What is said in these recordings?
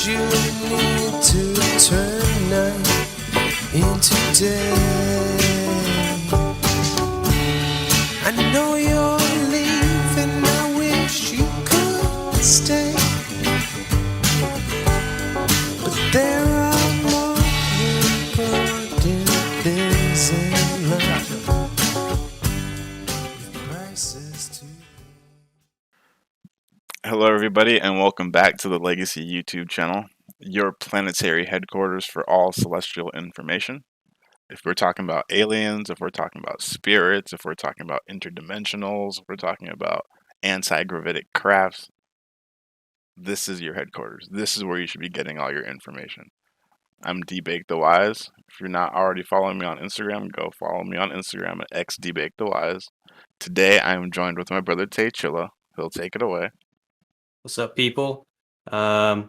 you need to turn night into day. I know you're leaving, I wish you could stay, but there are more important things in life. Prices to Hello, everybody, and welcome back to the Legacy YouTube channel, your planetary headquarters for all celestial information. If we're talking about aliens, if we're talking about spirits, if we're talking about interdimensionals, if we're talking about anti-gravitic crafts, this is your headquarters. This is where you should be getting all your information. I'm Debake the Wise. If you're not already following me on Instagram, go follow me on Instagram at xdebakethewise. Today, I am joined with my brother Tay Chilla. He'll take it away. What's up, people? I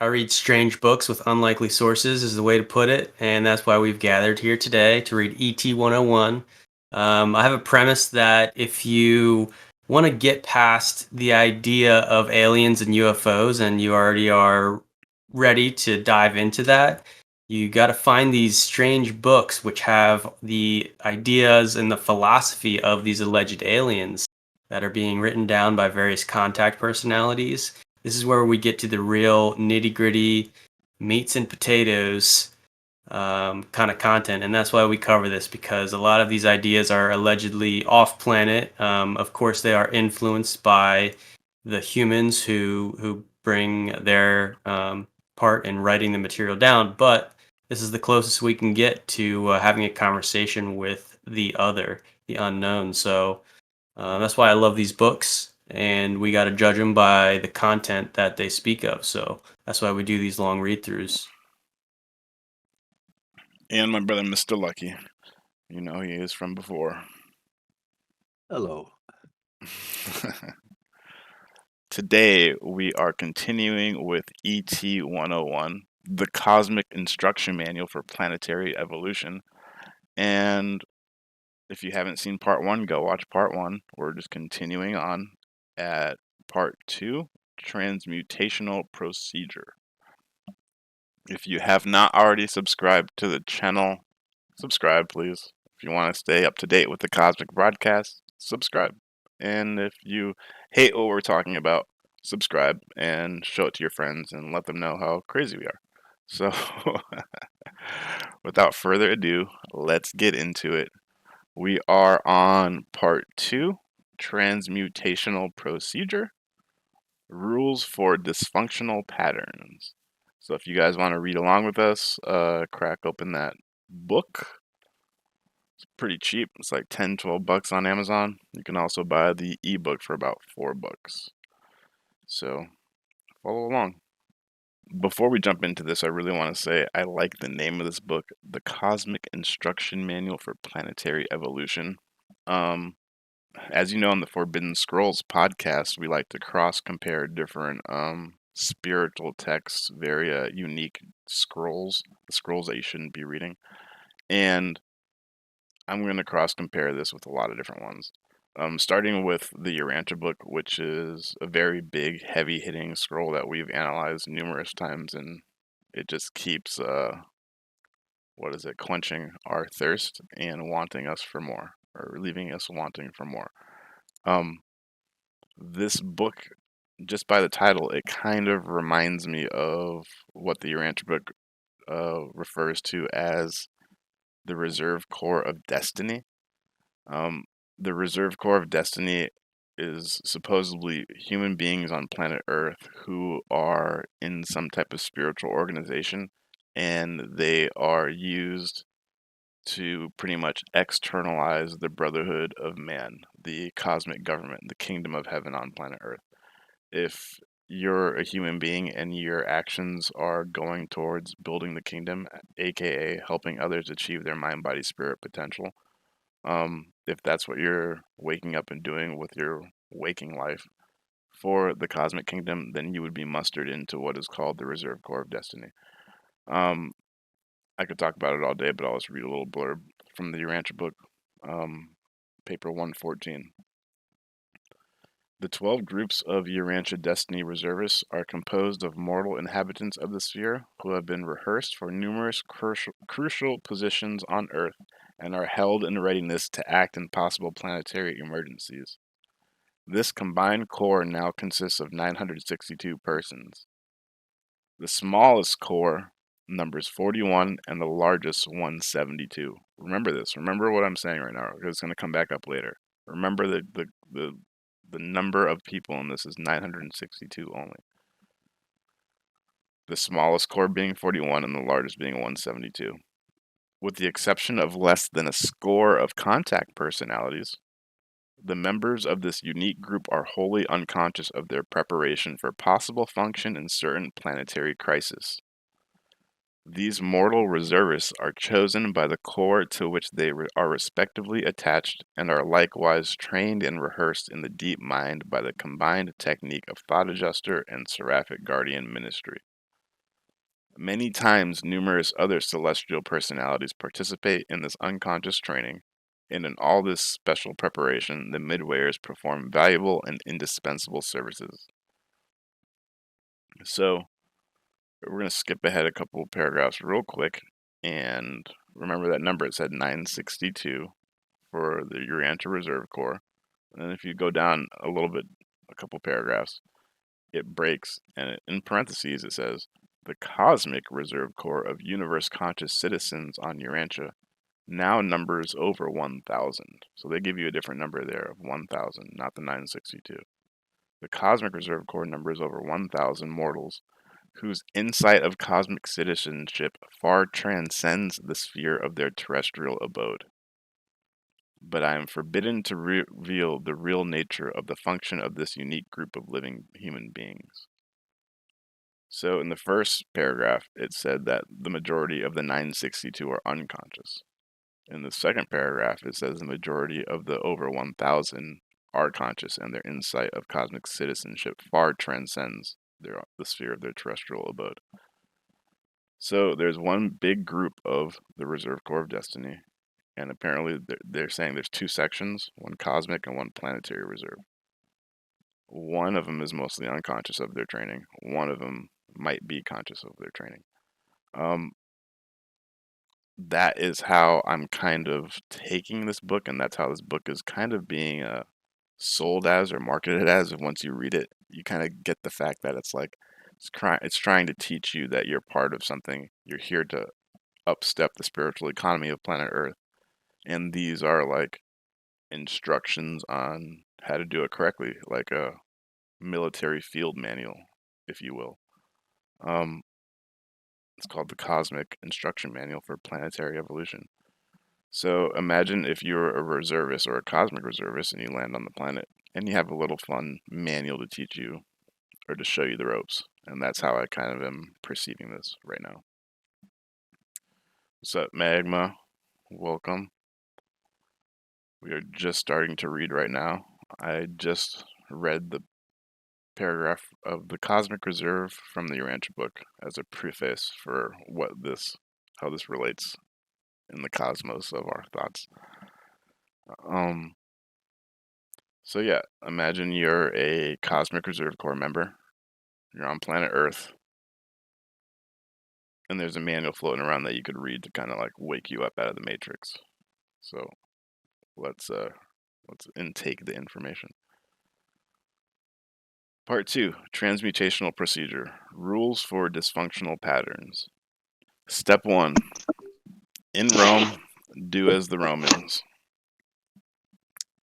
read strange books with unlikely sources, is the way to put it, and that's why we've gathered here today to read ET 101. I have a premise that if you want to get past the idea of aliens and UFOs, and you already are ready to dive into that, you got to find these strange books which have the ideas and the philosophy of these alleged aliens that are being written down by various contact personalities. This is where we get to the real nitty-gritty meats and potatoes kind of content, and that's why we cover this, because a lot of these ideas are allegedly off-planet. Of course, they are influenced by the humans who bring their part in writing the material down, but this is the closest we can get to having a conversation with the other, the unknown. So that's why I love these books, and we got to judge them by the content that they speak of. So that's why we do these long read-throughs. And my brother Mr. Lucky. You know he is from before. Hello. Today we are continuing with ET 101, the Cosmic Instruction Manual for Planetary Evolution. And if you haven't seen part 1, go watch part 1. We're just continuing on at part 2, Transmutational Procedure. If you have not already subscribed to the channel, subscribe please. If you want to stay up to date with the Cosmic Broadcast, subscribe. And if you hate what we're talking about, subscribe and show it to your friends and let them know how crazy we are. So, without further ado, let's get into it. We are on part 2, Transmutational Procedure, Rules for Dysfunctional Patterns. So if you guys want to read along with us, crack open that book. It's pretty cheap. It's like 10, 12 bucks on Amazon. You can also buy the ebook for about 4 bucks. So follow along. Before we jump into this, I really want to say I like the name of this book, The Cosmic Instruction Manual for Planetary Evolution. As you know, on the Forbidden Scrolls podcast, we like to cross-compare different spiritual texts, very unique scrolls, the scrolls that you shouldn't be reading. And I'm going to cross-compare this with a lot of different ones. Starting with the Urantia Book, which is a very big, heavy-hitting scroll that we've analyzed numerous times, and it just keeps, quenching our thirst and wanting us for more, or leaving us wanting for more. This book, just by the title, it kind of reminds me of what the Urantia Book refers to as the Reserve Core of Destiny. The Reserve Core of Destiny is supposedly human beings on planet Earth who are in some type of spiritual organization, and they are used to pretty much externalize the brotherhood of man, the cosmic government, the kingdom of heaven on planet Earth. If you're a human being and your actions are going towards building the kingdom, aka helping others achieve their mind, body, spirit potential, if that's what you're waking up and doing with your waking life for the cosmic kingdom, then you would be mustered into what is called the Reserve Core of Destiny. I could talk about it all day, but I'll just read a little blurb from the Urantia Book, paper 114. The 12 groups of Urantia Destiny reservists are composed of mortal inhabitants of the sphere who have been rehearsed for numerous crucial positions on Earth and are held in readiness to act in possible planetary emergencies. This combined core now consists of 962 persons. The smallest core numbers 41 and the largest 172. Remember this. Remember what I'm saying right now because it's going to come back up later. Remember the number of people in this is 962 only. The smallest core being 41 and the largest being 172. With the exception of less than a score of contact personalities, the members of this unique group are wholly unconscious of their preparation for possible function in certain planetary crises. These mortal reservists are chosen by the corps to which they are respectively attached and are likewise trained and rehearsed in the deep mind by the combined technique of Thought Adjuster and Seraphic Guardian Ministry. Many times, numerous other celestial personalities participate in this unconscious training, and in all this special preparation, the midwayers perform valuable and indispensable services. So, we're going to skip ahead a couple of paragraphs real quick, and remember that number, it said 962 for the Urantia Reserve Corps. And then if you go down a little bit, a couple paragraphs, it breaks, and in parentheses it says, the Cosmic Reserve Corps of universe-conscious citizens on Urantia now numbers over 1,000. So they give you a different number there of 1,000, not the 962. The Cosmic Reserve Corps numbers over 1,000 mortals whose insight of cosmic citizenship far transcends the sphere of their terrestrial abode. But I am forbidden to reveal the real nature of the function of this unique group of living human beings. So in the first paragraph, it said that the majority of the 962 are unconscious. In the second paragraph, it says the majority of the over 1,000 are conscious and their insight of cosmic citizenship far transcends the sphere of their terrestrial abode. So there's one big group of the Reserve Corps of Destiny, and apparently they're saying there's two sections, one cosmic and one planetary reserve. One of them is mostly unconscious of their training. One of them might be conscious of their training. That is how I'm kind of taking this book, and that's how this book is kind of being sold as or marketed as. And once you read it, you kind of get the fact that it's like it's trying to teach you that you're part of something. You're here to upstep the spiritual economy of planet Earth, and these are like instructions on how to do it correctly, like a military field manual, if you will. It's called the Cosmic Instruction Manual for Planetary Evolution. So imagine if you're a reservist or a cosmic reservist and you land on the planet and you have a little fun manual to teach you or to show you the ropes. And that's how I kind of am perceiving this right now. What's up, Magma? Welcome. We are just starting to read right now. I just read the paragraph of the Cosmic Reserve from the Urantia Book as a preface for how this relates in the cosmos of our thoughts. So yeah, imagine you're a Cosmic Reserve Corps member. You're on planet Earth, and there's a manual floating around that you could read to kind of like wake you up out of the matrix. So let's intake the information. Part 2, Transmutational Procedure, Rules for Dysfunctional Patterns. Step 1, in Rome, do as the Romans.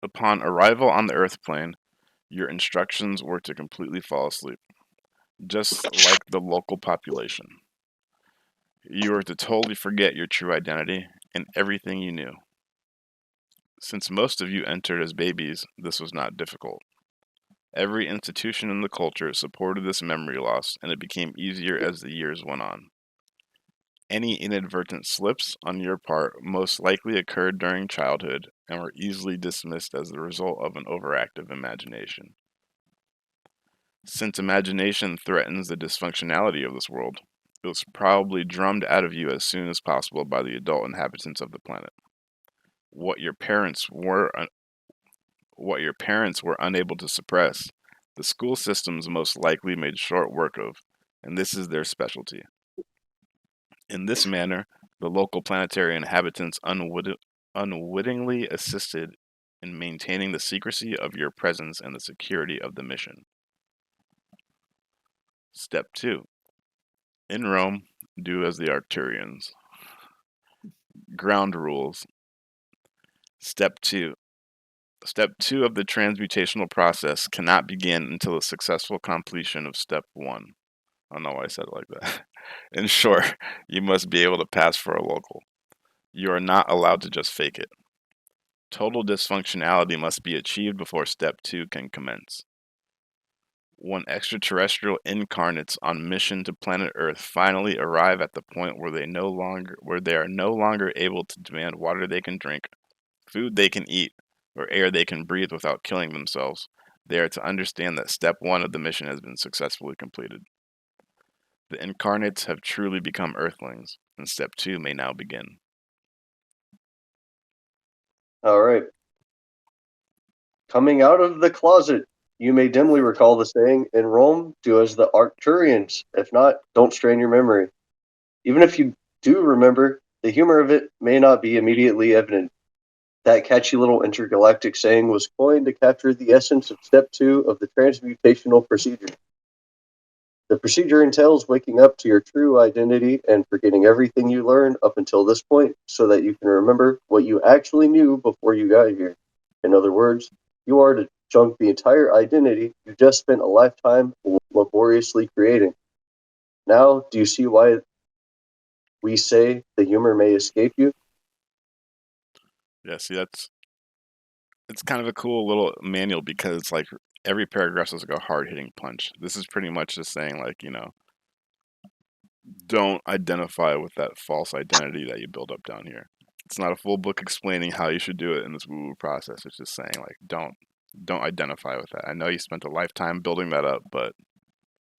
Upon arrival on the Earth plane, your instructions were to completely fall asleep, just like the local population. You were to totally forget your true identity and everything you knew. Since most of you entered as babies, this was not difficult. Every institution in the culture supported this memory loss, and it became easier as the years went on. Any inadvertent slips on your part most likely occurred during childhood and were easily dismissed as the result of an overactive imagination. Since imagination threatens the dysfunctionality of this world, it was probably drummed out of you as soon as possible by the adult inhabitants of the planet. What your parents what your parents were unable to suppress, the school systems most likely made short work of, and this is their specialty. In this manner, the local planetary inhabitants unwittingly assisted in maintaining the secrecy of your presence and the security of the mission. Step 2. In Rome, do as the Arcturians. Ground rules. Step 2. Step 2 of the transmutational process cannot begin until the successful completion of Step 1. I don't know why I said it like that. In short, you must be able to pass for a local. You are not allowed to just fake it. Total dysfunctionality must be achieved before Step 2 can commence. When extraterrestrial incarnates on mission to planet Earth finally arrive at the point where they are no longer able to demand water they can drink, food they can eat, or air they can breathe without killing themselves, they are to understand that Step 1 of the mission has been successfully completed. The incarnates have truly become Earthlings, and Step 2 may now begin. All right. Coming out of the closet, you may dimly recall the saying, in Rome, do as the Arcturians. If not, don't strain your memory. Even if you do remember, the humor of it may not be immediately evident. That catchy little intergalactic saying was coined to capture the essence of Step 2 of the transmutational procedure. The procedure entails waking up to your true identity and forgetting everything you learned up until this point so that you can remember what you actually knew before you got here. In other words, you are to junk the entire identity you just spent a lifetime laboriously creating. Now, do you see why we say the humor may escape you? Yeah, see, it's kind of a cool little manual because like every paragraph is like a hard-hitting punch. This is pretty much just saying like, don't identify with that false identity that you build up down here. It's not a full book explaining how you should do it in this woo-woo process. It's just saying like don't identify with that. I know you spent a lifetime building that up, but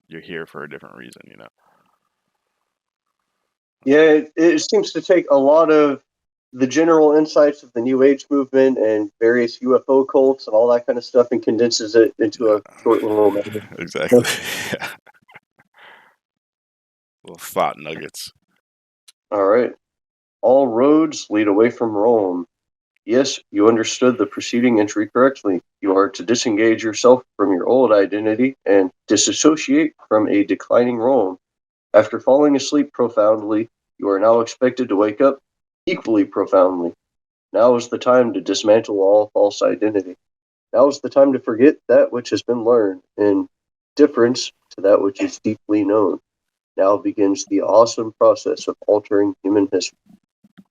you're here for a different reason, Yeah, it seems to take a lot of the general insights of the New Age movement and various UFO cults and all that kind of stuff and condenses it into a short little manual. Exactly. Yeah. Little thought nuggets. All right. All roads lead away from Rome. Yes, you understood the preceding entry correctly. You are to disengage yourself from your old identity and disassociate from a declining Rome. After falling asleep profoundly, you are now expected to wake up equally profoundly. Now is the time to dismantle all false identity. Now is the time to forget that which has been learned in difference to that which is deeply known. Now begins the awesome process of altering human history.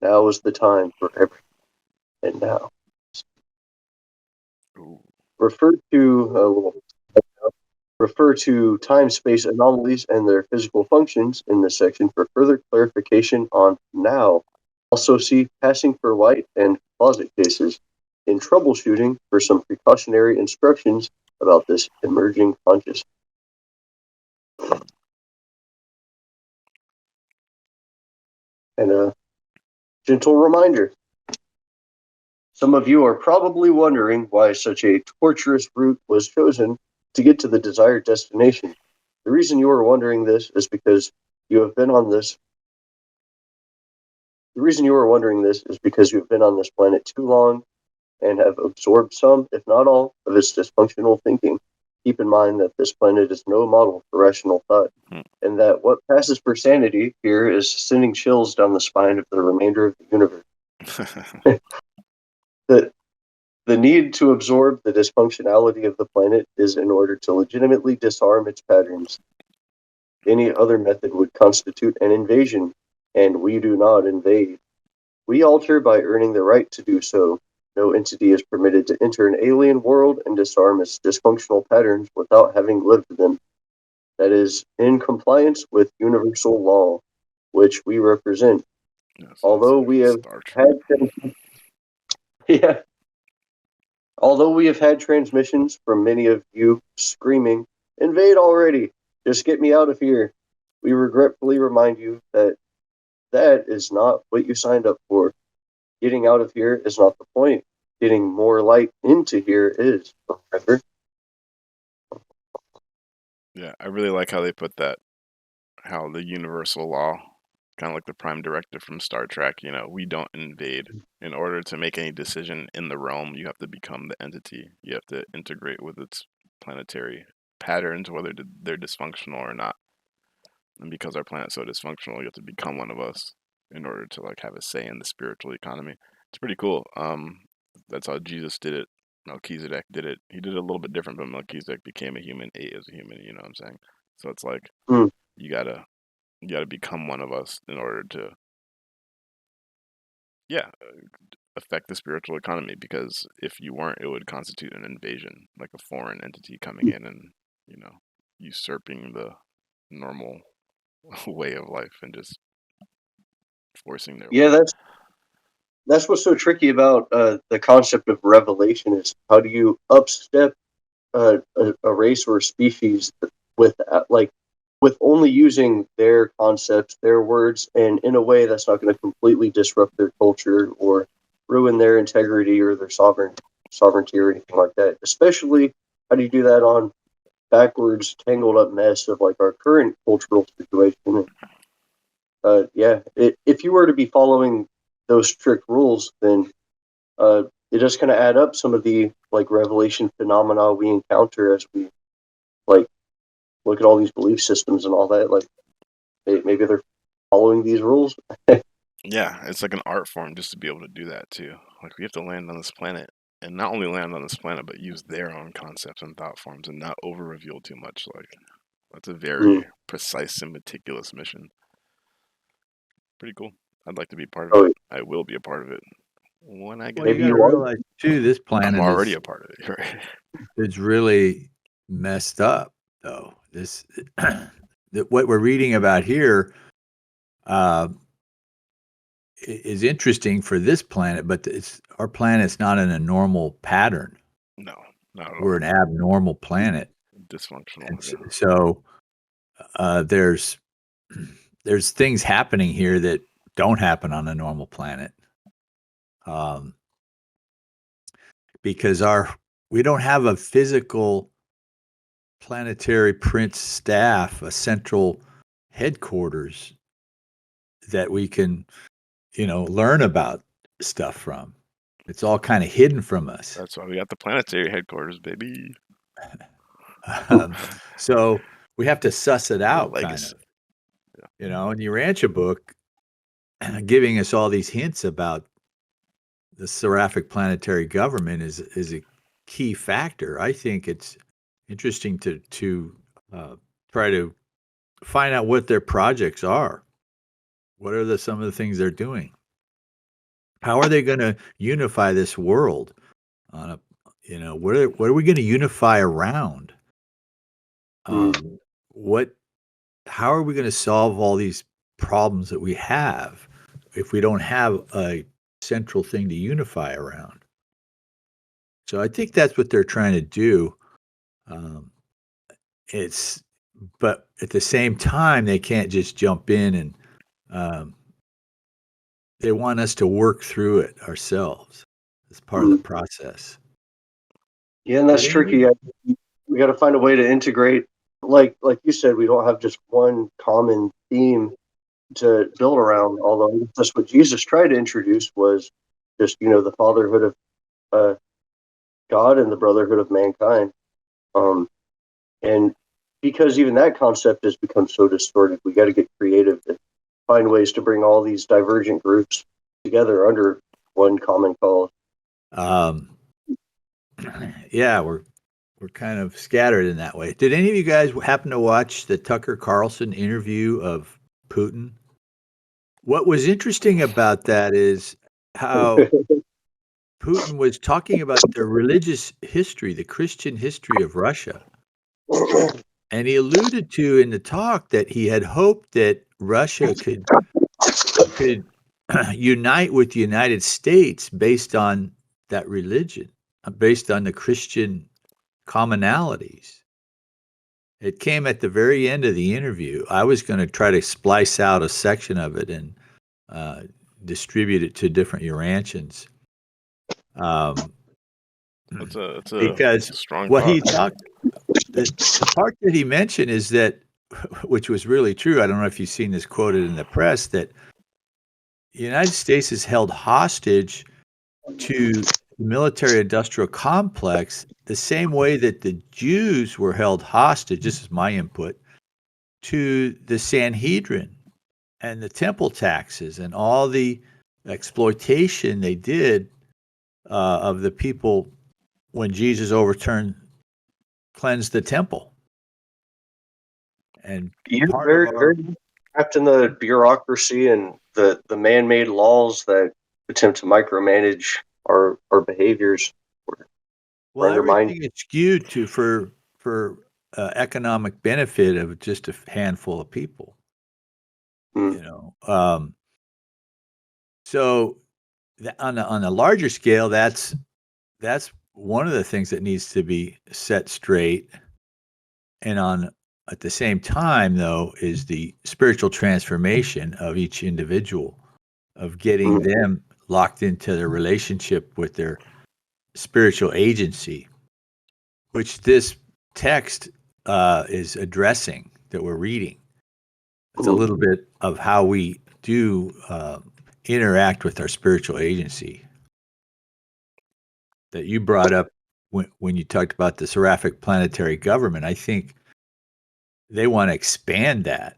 Now is the time for everything. And now. Ooh. Refer to time-space anomalies and their physical functions in this section for further clarification on now. Also see passing for white and closet cases in troubleshooting for some precautionary instructions about this emerging consciousness. And a gentle reminder. Some of you are probably wondering why such a torturous route was chosen to get to the desired destination. The reason you are wondering this is because you have been on this. The reason you are wondering this is because you have been on this planet too long and have absorbed some, if not all, of its dysfunctional thinking. Keep in mind that this planet is no model for rational thought, and that what passes for sanity here is sending chills down the spine of the remainder of the universe. The need to absorb the dysfunctionality of the planet is in order to legitimately disarm its patterns. Any other method would constitute an invasion, and we do not invade. We alter by earning the right to do so. No entity is permitted to enter an alien world and disarm its dysfunctional patterns without having lived them. That is in compliance with universal law, which we represent. Yes, Although we have had Although we have had transmissions from many of you screaming, "Invade already! Just get me out of here," we regretfully remind you that that is not what you signed up for. Getting out of here is not the point. getting more light into here is. Remember? Yeah, I really like how they put that, how the universal law, kind of like the prime directive from Star Trek, we don't invade. In order to make any decision in the realm, you have to become the entity. You have to integrate with its planetary patterns, whether they're dysfunctional or not. And because our planet's so dysfunctional, you have to become one of us in order to like have a say in the spiritual economy. It's pretty cool. That's how Jesus did it. Melchizedek did it. He did it a little bit different, but Melchizedek became a human, ate as a human. You know what I'm saying? So it's like Mm. you gotta become one of us in order to, yeah, affect the spiritual economy. Because if you weren't, it would constitute an invasion, like a foreign entity coming in and usurping the normal way of life and just forcing their Yeah, way. that's what's so tricky about the concept of revelation is how do you upstep a race or a species with like with only using their concepts, their words, and in a way that's not going to completely disrupt their culture or ruin their integrity or their sovereignty or anything like that. Especially, how do you do that on backwards, tangled up mess of like our current cultural situation? If you were to be following those strict rules, then it does kind of add up some of the like revelation phenomena we encounter as we like look at all these belief systems and all that. Like maybe they're following these rules. Yeah, it's like an art form just to be able to do that too. Like we have to land on this planet and not only land on this planet, but use their own concepts and thought forms and not over reveal too much. Like that's a very Mm. precise and meticulous mission. Pretty cool. I'd like to be part of Oh, it. I will be a part of it when I get Well, you maybe there. got to you are. realize too, this I'm planet already is a part of it, right? is really messed up, though. This what we're reading about here uh, is interesting for this planet, but our planet's not in a normal pattern. No, not at We're all. an abnormal planet, Dysfunctional. and Yeah. so there's things happening here that don't happen on a normal planet. Because we don't have a physical planetary prince staff, a central headquarters that we can, learn about stuff from. It's all kind of hidden from us. That's why we got the planetary headquarters, baby. So we have to suss it The out, kind legacy. of. In the Urantia book, giving us all these hints about the seraphic planetary government is a key factor. I think it's interesting to try to find out what their projects are. What are some of the things they're doing? How are they going to unify this world? On a, what are we going to unify around? Mm. What? How are we going to solve all these problems that we have if we don't have a central thing to unify around? So I think that's what they're trying to do. It's, but at the same time, they can't just jump in and they want us to work through it ourselves as part of the Mm. process. Yeah, and that's Did any of tricky. you? We got to find a way to integrate. Like you said, we don't have just one common theme to build around. Although that's what Jesus tried to introduce was just the fatherhood of uh, God and the brotherhood of mankind. And because even that concept has become so distorted, we got to get creative and find ways to bring all these divergent groups together under one common cause. Yeah, we're kind of scattered in that way. Did any of you guys happen to watch the Tucker Carlson interview of Putin? What was interesting about that is how Putin was talking about the religious history, the Christian history of Russia. And he alluded to in the talk that he had hoped that Russia could unite with the United States based on that religion, based on the Christian commonalities. It came at the very end of the interview. I was going to try to splice out a section of it and distribute it to different Urantians. um, It's a because strong what thought. he talked, the part that he mentioned is that, which was really true. I don't know if you've seen this quoted in the press, that the United States is held hostage to the military-industrial complex the same way that the Jews were held hostage, this is my input, to the Sanhedrin and the temple taxes and all the exploitation they did of the people when Jesus cleansed the temple. And You're part of very, our very trapped in the bureaucracy and the man-made laws that attempt to micromanage our behaviors or undermine. everything is skewed for economic benefit of just a handful of people. Mm. You know, so on a larger scale, that's one of the things that needs to be set straight. And at the same time, though, is the spiritual transformation of each individual, of getting them locked into their relationship with their spiritual agency, which this text is addressing that we're reading. It's a little bit of how we do interact with our spiritual agency that you brought up when you talked about the seraphic planetary government. I think they want to expand that.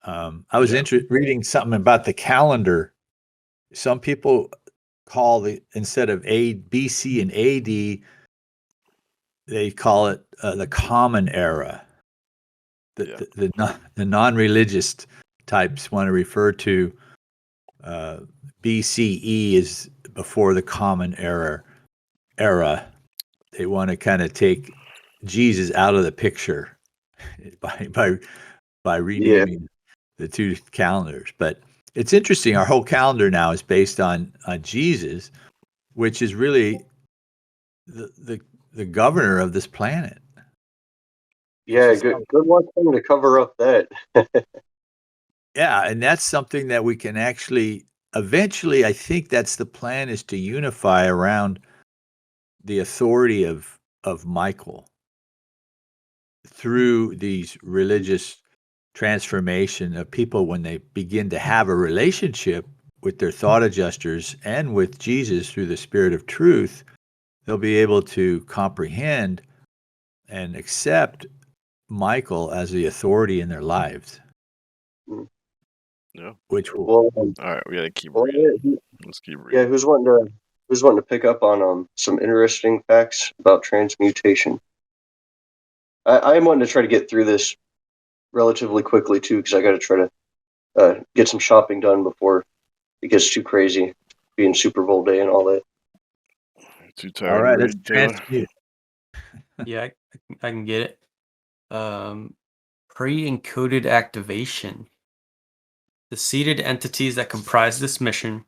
I was reading something about the calendar. Some people call instead of BC and AD, they call it the Common Era. The non-religious types want to refer to BCE as before the Common Era. They want to kind of take Jesus out of the picture by renaming the two calendars. But it's interesting. Our whole calendar now is based on Jesus, which is really the governor of this planet. Yeah, good luck trying to cover up that. Yeah, and that's something that we can actually eventually, I think that's the plan, is to unify around the authority of Michael through these religious transformation of people when they begin to have a relationship with their thought adjusters and with Jesus through the Spirit of truth. They'll be able to comprehend and accept Michael as the authority in their lives. Yeah. Which will. Well, All right, we gotta keep reading. Let's keep reading. Yeah, who's wanting to pick up on some interesting facts about transmutation? I am wanting to try to get through this relatively quickly too, because I got to try to get some shopping done before it gets too crazy, being Super Bowl day and all that. Too tired. All right, to let's read, Taylor? transmute. Yeah, I can get it. Pre-encoded activation. The seeded entities that comprise this mission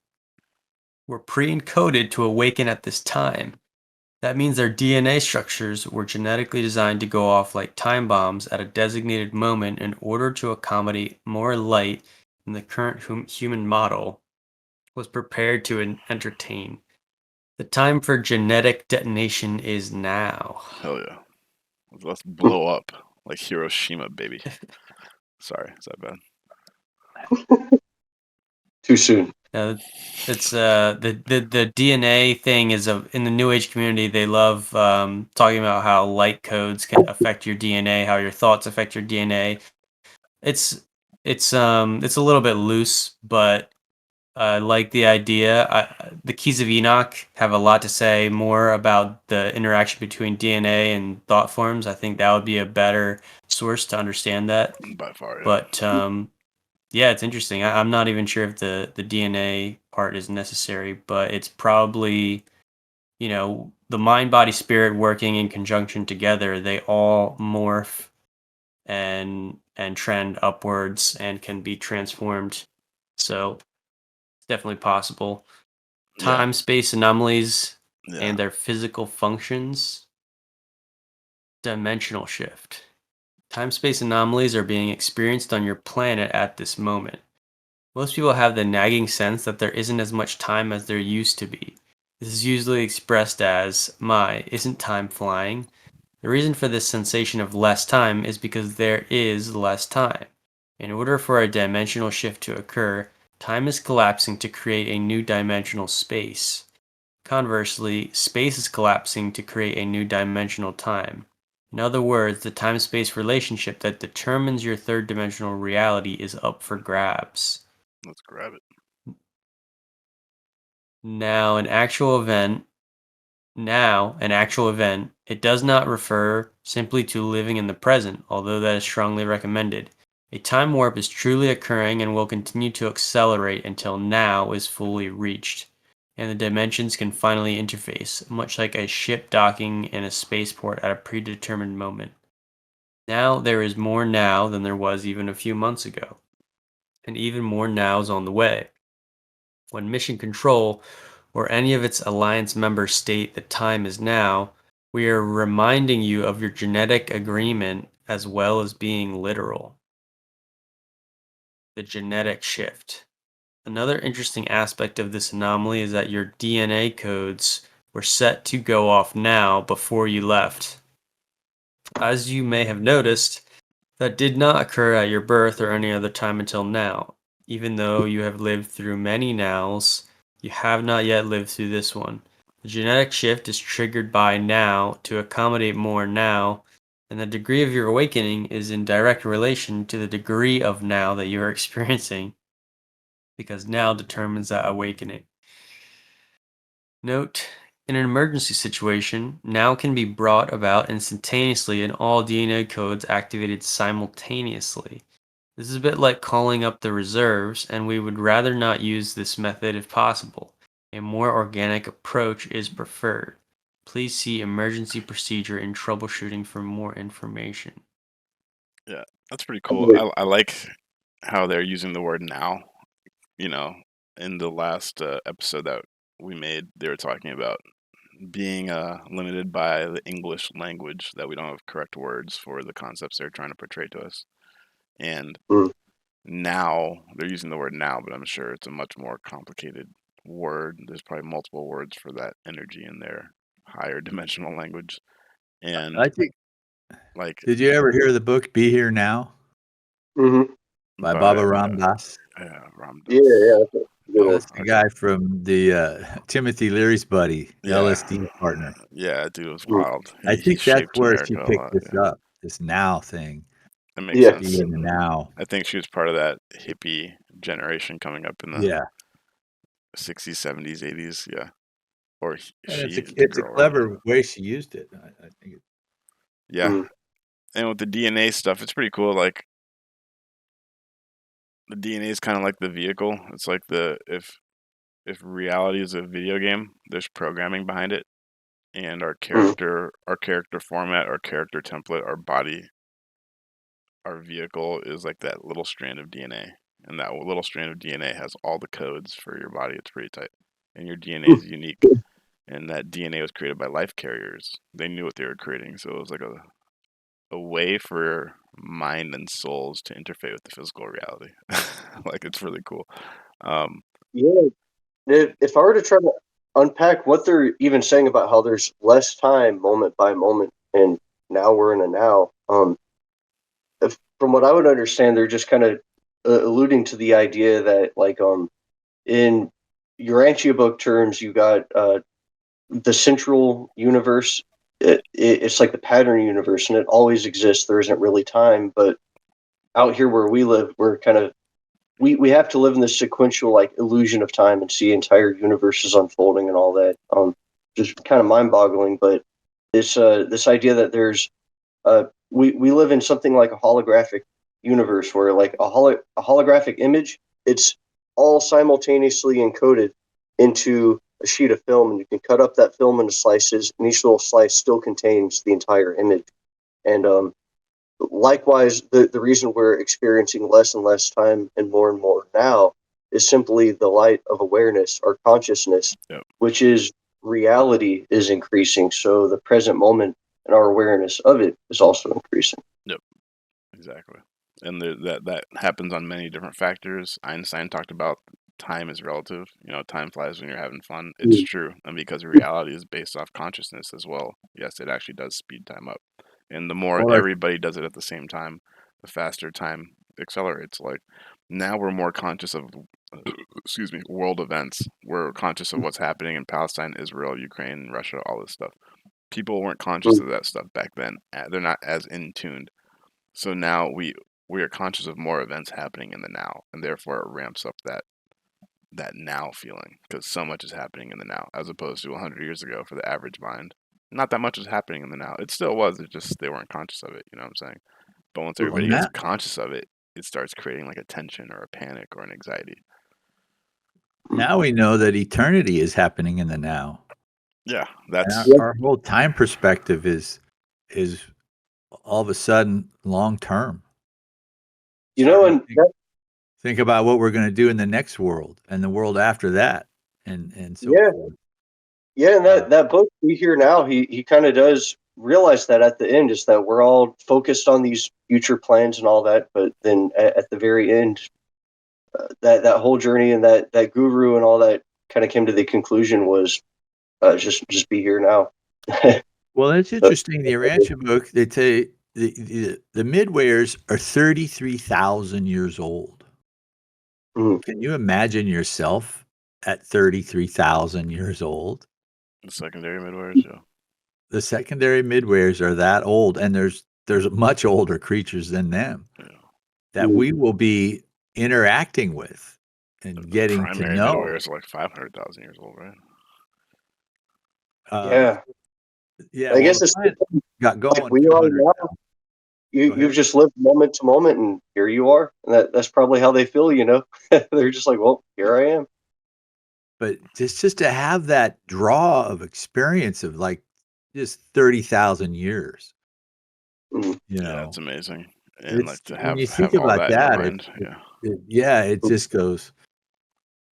were pre-encoded to awaken at this time. That means their DNA structures were genetically designed to go off like time bombs at a designated moment in order to accommodate more light than the current human model was prepared to entertain. The time for genetic detonation is now. Hell yeah. Let's blow up like Hiroshima, baby. Sorry, is that bad? Too soon. It's the DNA thing is in the New Age community. They love talking about how light codes can affect your DNA, how your thoughts affect your DNA. It's a little bit loose, but I like the idea. The Keys of Enoch have a lot to say more about the interaction between DNA and thought forms. I think that would be a better source to understand that. By far, yeah. But yeah, it's interesting. I'm not even sure if the DNA part is necessary, but it's probably, the mind, body, spirit working in conjunction together. They all morph and trend upwards and can be transformed. So it's definitely possible. Time, space anomalies and their physical functions. Dimensional shift. Time-space anomalies are being experienced on your planet at this moment. Most people have the nagging sense that there isn't as much time as there used to be. This is usually expressed as, my, isn't time flying? The reason for this sensation of less time is because there is less time. In order for a dimensional shift to occur, time is collapsing to create a new dimensional space. Conversely, space is collapsing to create a new dimensional time. In other words, the time-space relationship that determines your third-dimensional reality is up for grabs. Let's grab it. Now, an actual event, it does not refer simply to living in the present, although that is strongly recommended. A time warp is truly occurring and will continue to accelerate until now is fully reached, and the dimensions can finally interface, much like a ship docking in a spaceport at a predetermined moment. Now there is more now than there was even a few months ago, and even more nows on the way. When Mission Control or any of its alliance members state that time is now, we are reminding you of your genetic agreement as well as being literal. The genetic shift. Another interesting aspect of this anomaly is that your DNA codes were set to go off now before you left. As you may have noticed, that did not occur at your birth or any other time until now. Even though you have lived through many nows, you have not yet lived through this one. The genetic shift is triggered by now to accommodate more now, and the degree of your awakening is in direct relation to the degree of now that you are experiencing, because now determines that awakening. Note, in an emergency situation, now can be brought about instantaneously and all DNA codes activated simultaneously. This is a bit like calling up the reserves, and we would rather not use this method if possible. A more organic approach is preferred. Please see emergency procedure in troubleshooting for more information. Yeah, that's pretty cool. I like how they're using the word now. You know, in the last episode that we made, they were talking about being limited by the English language, that we don't have correct words for the concepts they're trying to portray to us. And Mm. now they're using the word now, but I'm sure it's a much more complicated word. There's probably multiple words for that energy in their higher dimensional language. And I think. like Did you ever hear the book "Be Here Now" Mm-hmm. by by Baba Ram Dass? Ram Yeah, Dass. yeah. That's a good one. Oh, That's the okay. guy from the Timothy Leary's buddy, Yeah, LSD partner. yeah, dude was Mm. wild. I He think that's shaped where she America a picked lot. this Yeah, up, this now thing. that makes Yeah. Be sense. in the now. I think she was part of that hippie generation coming up in the Yeah. 60s, 70s, 80s. Yeah, or And she, the it's a girl, right? clever way she used it. I think Yeah, Mm. and with the DNA stuff, it's pretty cool. Like the DNA is kind of like the vehicle. It's like if reality is a video game, there's programming behind it, and our Mm. character format, our character template, our body, our vehicle is like that little strand of DNA, and that little strand of DNA has all the codes for your body. It's pretty tight, and your DNA is unique. And that DNA was created by life carriers. They knew what they were creating, so it was like a way for mind and souls to interface with the physical reality. Like it's really cool. Um, Yeah. If I were to try to unpack what they're even saying about how there's less time moment by moment, and now we're in a now, from what I would understand, they're just kind of alluding to the idea that, like, in Urantia Book terms, you got the central universe. It's like the pattern universe, and it always exists. There isn't really time, but out here where we live, we're kind of we have to live in this sequential like illusion of time and see entire universes unfolding and all that. Just kind of mind boggling, but this idea that there's we live in something like a holographic universe where like a holographic image, it's all simultaneously encoded into a sheet of film, and you can cut up that film into slices, and each little slice still contains the entire image. And likewise, the reason we're experiencing less and less time and more now is simply the light of awareness or consciousness, yep, which is reality is increasing. So the present moment and our awareness of it is also increasing. yep, exactly. And that happens on many different factors. Einstein talked about time is relative. You know, time flies when you're having fun. It's true, and because reality is based off consciousness as well. Yes, it actually does speed time up, and the more Well, everybody does it at the same time, the faster time accelerates. Like now we're more conscious of, excuse me, world events. We're conscious of what's happening in Palestine, Israel, Ukraine, Russia, all this stuff. People weren't conscious of that stuff back then. They're not as in tuned. So now we are conscious of more events happening in the now, and therefore it ramps up that now feeling because so much is happening in the now, as opposed to 100 years ago for the average mind. Not that much was happening in the now. It still was. It just they weren't conscious of it. You know what I'm saying? But once well, everybody gets now, conscious of it, it starts creating like a tension or a panic or an anxiety. now we know that eternity is happening in the now. Yeah, And that's our whole time perspective is all of a sudden long term. You know, Starting and to think about what we're going to do in the next world and the world after that, and so Yeah. forth. yeah, and that book we hear now, he kind of does realize that at the end is that we're all focused on these future plans and all that, but then at the very end, that whole journey and that guru and all that kind of came to the conclusion was just be here now. Well, it's interesting. The Urantia book, they say the midwayers are 33,000 years old. Mhm. Can you imagine yourself at 33,000 years old? the secondary midways. Yeah, The secondary midwayers are that old, and there's much older creatures than them yeah. that we will be interacting with and getting to Primary know. midwayers are like 500,000 years old, right? Yeah, Yeah. I Well, guess the it's planet got going like we are 200 now. now. Go ahead. You've just lived moment to moment, and here you are. And that's probably how they feel. They're just like, well, here I am. But just to have that draw of experience of like just 30,000 years, Mhm. you Yeah, it's know, amazing, and it's like to when you think have all about that in your that, mind. Yeah, yeah, it just goes,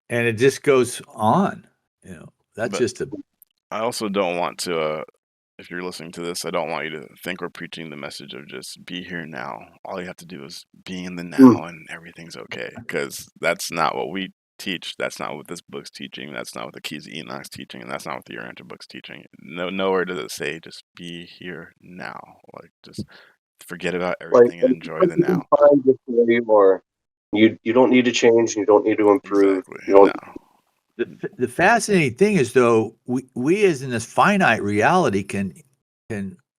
and it just goes on, that's but just a, I also don't want to. If you're listening to this, I don't want you to think we're preaching the message of just be here now. All you have to do is be in the Mm. now, and everything's okay. Because that's not what we teach. That's not what this book's teaching. That's not what the Keys of Enoch's teaching, and that's not what the Urantia book's teaching. Nowhere does it say just be here now. Like just forget about Like everything and enjoy the now. time just the way you are. You don't need to change. You don't need to improve. Exactly. You don't. No. the fascinating thing is though, we as in this finite reality can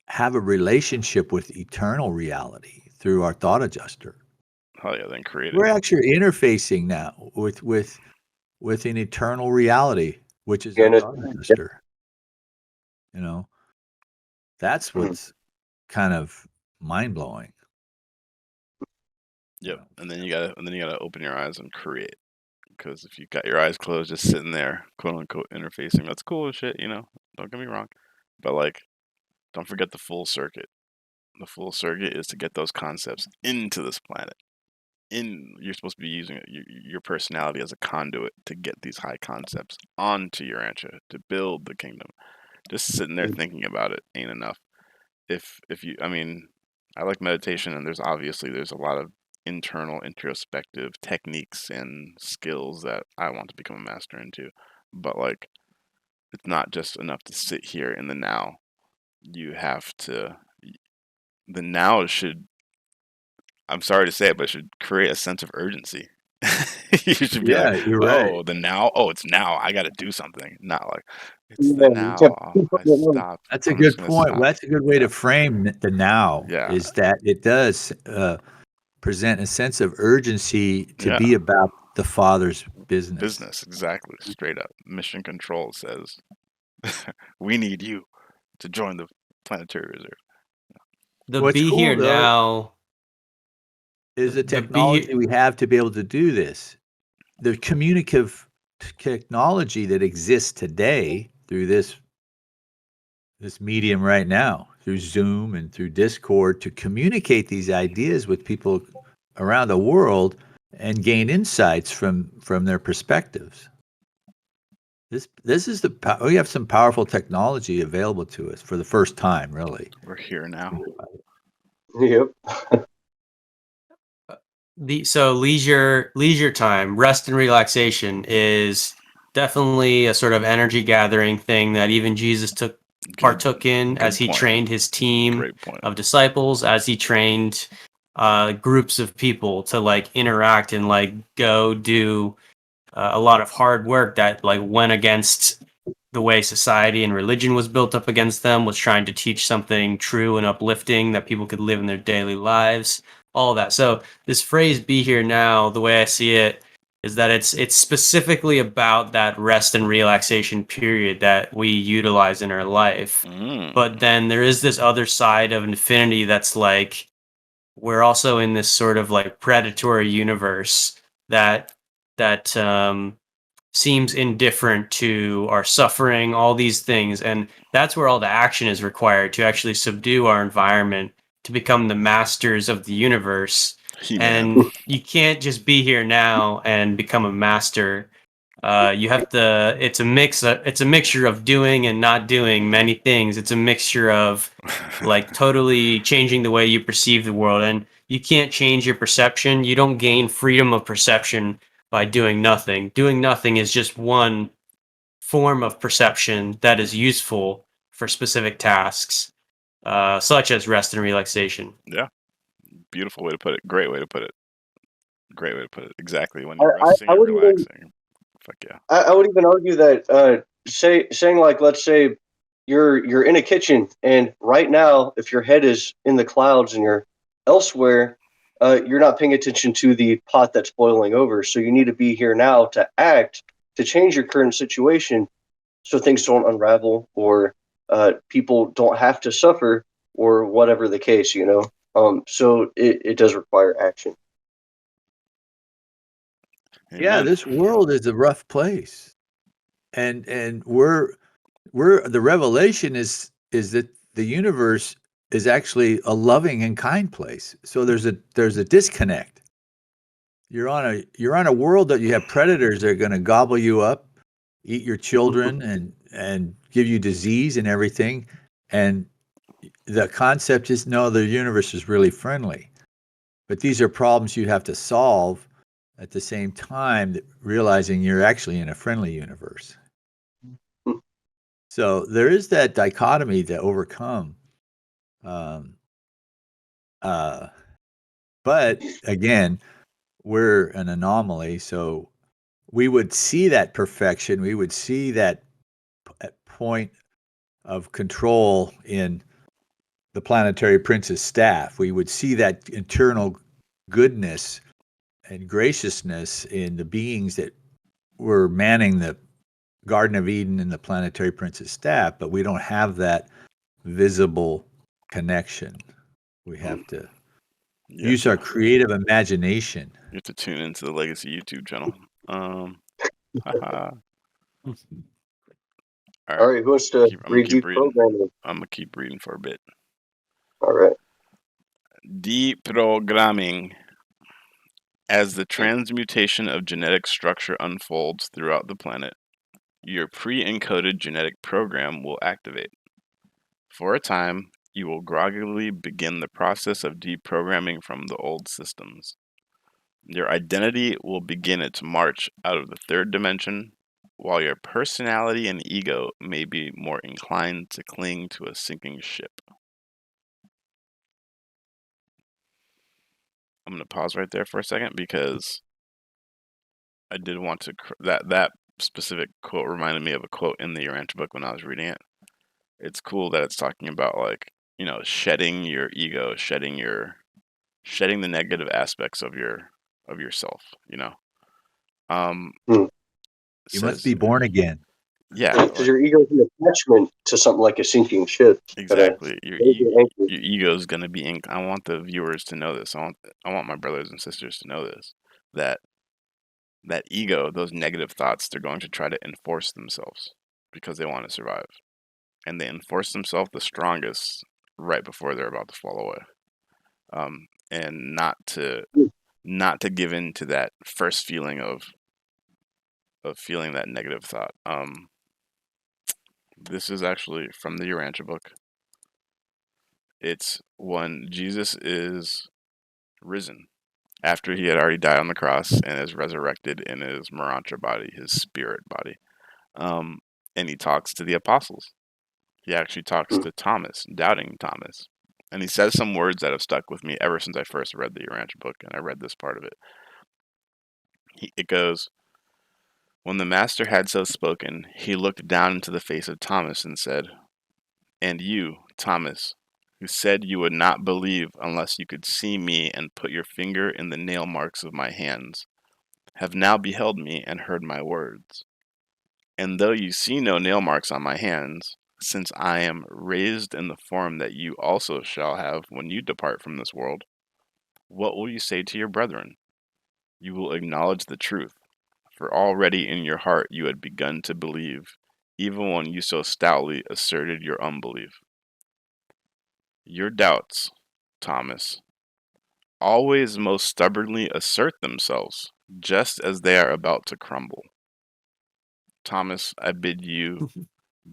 have a relationship with eternal reality through our thought adjuster. Hell yeah, then create it. We're actually interfacing now with an eternal reality, which is our And thought adjuster. That's Mhm. what's kind of mind blowing. Yep. And then you gotta open your eyes and create. Because if you got your eyes closed, just sitting there, quote unquote, interfacing, that's cool as shit, Don't get me wrong, but like, don't forget the full circuit. The full circuit is to get those concepts into this planet. You're supposed to be using your personality as a conduit to get these high concepts onto Urantia to build the kingdom. Just sitting there thinking about it ain't enough. I mean, I like meditation, and there's a lot of internal introspective techniques and skills that I want to become a master into. But like, it's not just enough to sit here in the now. You have to. The now should. I'm sorry to say it, but it should create a sense of urgency. You should be like, Yeah, you're right. oh, the now. Oh, it's now. I got to do something. Not like, it's the Yeah, you now. kept- Oh, I stopped. That's a I'm just good gonna point. stop. That's a good way Yeah. to frame the now. Yeah. Is that it does present a sense of urgency to Yeah. be about the Father's business. Business, exactly. Straight up. Mission Control says, we need you to join the Planetary Reserve. The What's be cool, here though, now. is the The technology we have to be able to do this. The communicative technology that exists today through this medium right now, through Zoom and through Discord, to communicate these ideas with people around the world and gain insights from their perspectives. This is we have some powerful technology available to us for the first time, really. We're here now. Yep. So leisure time, rest and relaxation is definitely a sort of energy gathering thing that even Jesus partook in as he point. trained his team Great point. of disciples, as he trained groups of people to like interact and like go do a lot of hard work that like went against the way society and religion was built up against them, was trying to teach something true and uplifting that people could live in their daily lives, all that. So this phrase "be here now," the way I see it, is that it's specifically about that rest and relaxation period that we utilize in our life. But then there is this other side of infinity that's like we're also in this sort of like predatory universe that seems indifferent to our suffering, all these things. And that's where all the action is required to actually subdue our environment, to become the masters of the universe. He-Man. And you can't just be here now and become a master. You have to. It's a mix. It's a mixture of doing and not doing many things. It's a mixture of like totally changing the way you perceive the world, and you can't change your perception. You don't gain freedom of perception by doing nothing. Doing nothing is just one form of perception that is useful for specific tasks, such as rest and relaxation. Yeah. Beautiful way to put it. Great way to put it. Great way to put it. Exactly. When I, you're I, resting I and would even relaxing. Fuck yeah. I would even argue that saying like, let's say you're in a kitchen, and right now if your head is in the clouds and you're elsewhere, you're not paying attention to the pot that's boiling over. So you need to be here now to act, to change your current situation, so things don't unravel, or people don't have to suffer, or whatever the case, you know. So it does require action. Yeah, Amen. this world is a rough place. And we're the revelation is that the universe is actually a loving and kind place. So there's a disconnect. You're on a world that you have predators that are going to gobble you up, eat your children, and give you disease and everything. And the concept is no, the universe is really friendly. But these are problems you have to solve at the same time that realizing you're actually in a friendly universe. So there is that dichotomy to overcome. Um, but again, we're an anomaly. So we would see that perfection. We would see that point of control in the planetary prince's staff. We would see that internal goodness and graciousness in the beings that were manning the Garden of Eden and the planetary prince's staff, but we don't have that visible connection. We have to use our creative imagination. You have to tune into the Legacy YouTube channel. Haha. All right, who wants to I'm gonna read keep deep reading. programming? I'm gonna keep reading for a bit. All right. Deprogramming. As the transmutation of genetic structure unfolds throughout the planet, your pre-encoded genetic program will activate. For a time, you will groggily begin the process of deprogramming from the old systems. Your identity will begin its march out of the third dimension, while your personality and ego may be more inclined to cling to a sinking ship. I'm going to pause right there for a second because I did want to that specific quote reminded me of a quote in the Urantia book when I was reading it. It's cool that it's talking about like, shedding your ego, shedding the negative aspects of yourself, Hmm. You must be born again. Yeah, Because your ego is an attachment to something like a sinking ship. exactly. Your Anchor. ego is going to be I want the viewers to know this. I want my brothers and sisters to know this, that ego, those negative thoughts, they're going to try to enforce themselves because they want to survive. And they enforce themselves the strongest right before they're about to fall away. And not to give in to that first feeling of feeling that negative thought. This is actually from the Urantia book. It's when Jesus is risen. after he had already died on the cross and is resurrected in his Urantia body, his spirit body. Um, and he talks to the apostles. He actually talks to Thomas, doubting Thomas. And he says some words that have stuck with me ever since I first read the Urantia book, and I read this part of it. It goes, "When the master had so spoken, he looked down into the face of Thomas and said, 'And you, Thomas, who said you would not believe unless you could see me and put your finger in the nail marks of my hands, have now beheld me and heard my words. And though you see no nail marks on my hands, since I am raised in the form that you also shall have when you depart from this world, what will you say to your brethren? You will acknowledge the truth, for already in your heart you had begun to believe, even when you so stoutly asserted your unbelief. Your doubts, Thomas, always most stubbornly assert themselves, just as they are about to crumble. Thomas, I bid you,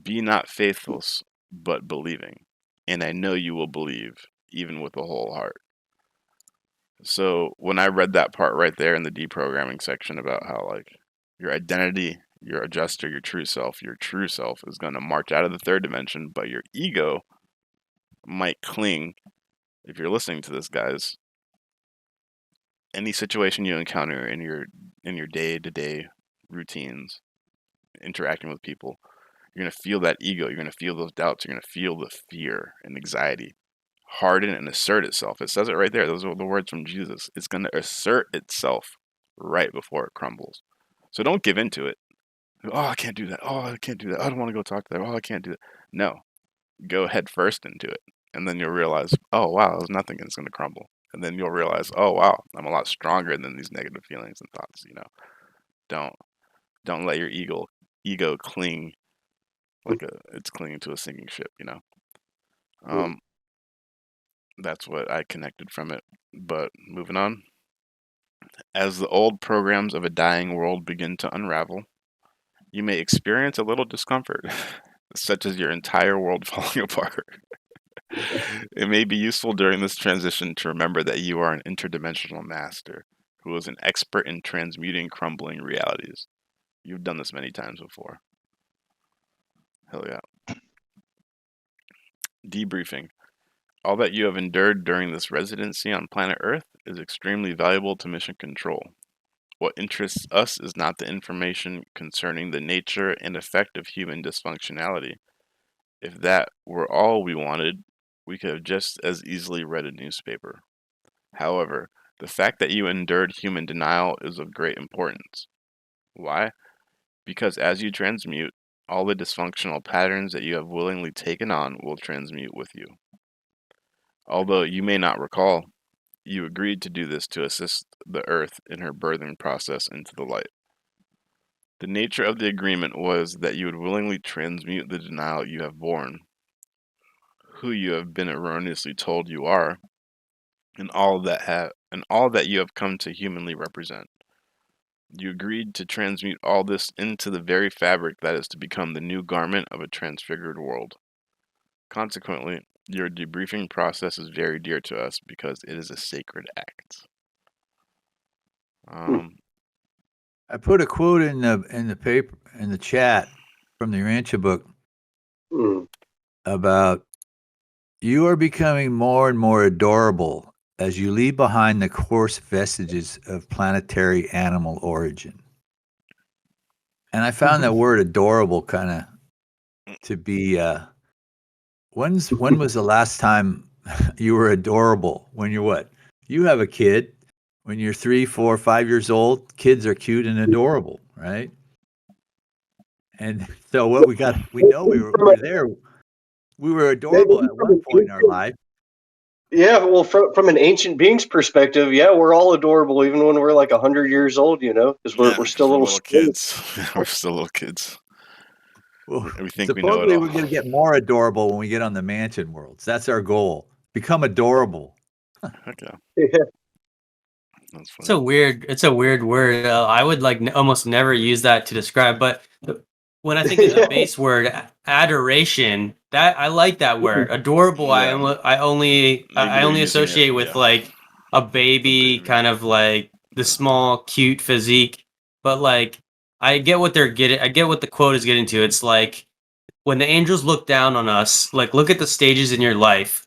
be not faithless, but believing, and I know you will believe, even with a whole heart." So when I read that part right there in the deprogramming section about how like your identity, your adjuster, your true self is going to march out of the third dimension, but your ego might cling. If you're listening to this, guys, any situation you encounter in your day-to-day routines, interacting with people, you're going to feel that ego, you're going to feel those doubts, you're going to feel the fear and anxiety harden and assert itself. It says it right there. Those are the words from Jesus. It's going to assert itself right before it crumbles. So don't give in to it. Oh, I can't do that. Oh, I can't do that. I don't want to go talk to that. Oh, I can't do that. No, go head first into it. And then you'll realize, oh, wow, there's nothing and it's going to crumble. And then you'll realize, oh, wow, I'm a lot stronger than these negative feelings and thoughts. Don't let your ego cling like it's clinging to a sinking ship. That's what I connected from it. But moving on. As the old programs of a dying world begin to unravel, you may experience a little discomfort, such as your entire world falling apart. It may be useful during this transition to remember that you are an interdimensional master who is an expert in transmuting crumbling realities. You've done this many times before. Hell yeah. Debriefing. All that you have endured during this residency on planet Earth is extremely valuable to mission control. What interests us is not the information concerning the nature and effect of human dysfunctionality. If that were all we wanted, we could have just as easily read a newspaper. However, the fact that you endured human denial is of great importance. Why? Because as you transmute, all the dysfunctional patterns that you have willingly taken on will transmute with you. Although you may not recall, you agreed to do this to assist the Earth in her birthing process into the light. The nature of the agreement was that you would willingly transmute the denial you have borne, who you have been erroneously told you are, and all that you have come to humanly represent. You agreed to transmute all this into the very fabric that is to become the new garment of a transfigured world. Consequently, your debriefing process is very dear to us because it is a sacred act. I put a quote in the paper in the chat from the Urantia book about you are becoming more and more adorable as you leave behind the coarse vestiges of planetary animal origin. And I found that word adorable kind of to be when was the last time you were adorable? When you're what? You have a kid. When you're 3, 4, 5 years old, kids are cute and adorable, right? And so what we know we were there. We were adorable at one point in our life. Yeah, well, from an ancient being's perspective, yeah, we're all adorable, even when we're like 100 years old, because we're still little kids. We're still little kids. Well, we think supposedly we know it all. We're going to get more adorable when we get on the mansion worlds. That's our goal. Become adorable. Okay. Yeah. That's funny. It's a weird word. I would almost never use that to describe, but when I think of the base word adoration, that I like that word. Adorable, Yeah. I only associate with like a baby, baby. kind of like the small, cute physique. But like, I get what they're getting. I get what the quote is getting to. It's like when the angels look down on us, like look at the stages in your life.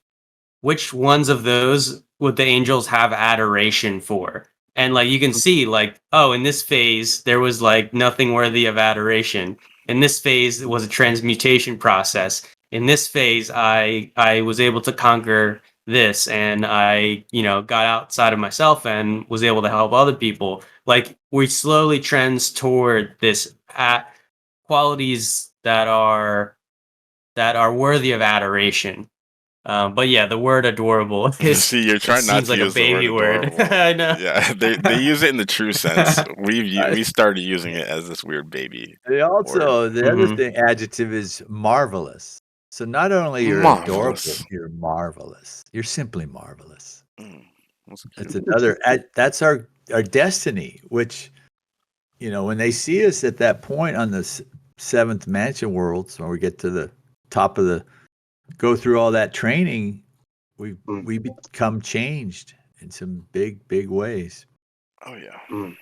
Which ones of those would the angels have adoration for? And like you can see, like, oh, in this phase there was like nothing worthy of adoration. In this phase it was a transmutation process. In this phase I was able to conquer this, and I, got outside of myself and was able to help other people. Like we slowly trends toward this qualities that are worthy of adoration. But yeah, the word adorable See, you're it trying not seems to like a use the word baby word. adorable. I know. Yeah, they use it in the true sense. I- We started using it as this weird baby They word. also, the other Mhm. thing, adjective is marvelous. So not only you're adorable, Marvelous. you're marvelous. You're simply marvelous. Mm, that's That's cute. another. That's our destiny. Which, when they see us at that point on the seventh mansion worlds, when we get to the top of go through all that training, we Mm. we become changed in some big ways. Oh yeah. Mm.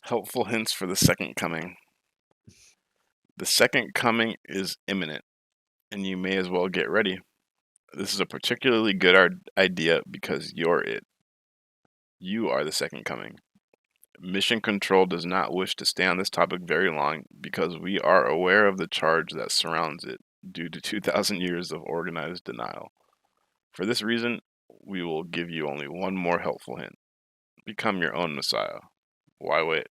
Helpful hints for the second coming. The second coming is imminent, and you may as well get ready. This is a particularly good idea because you're it. You are the second coming. Mission Control does not wish to stay on this topic very long because we are aware of the charge that surrounds it due to 2,000 years of organized denial. For this reason, we will give you only one more helpful hint. Become your own Messiah. Why wait?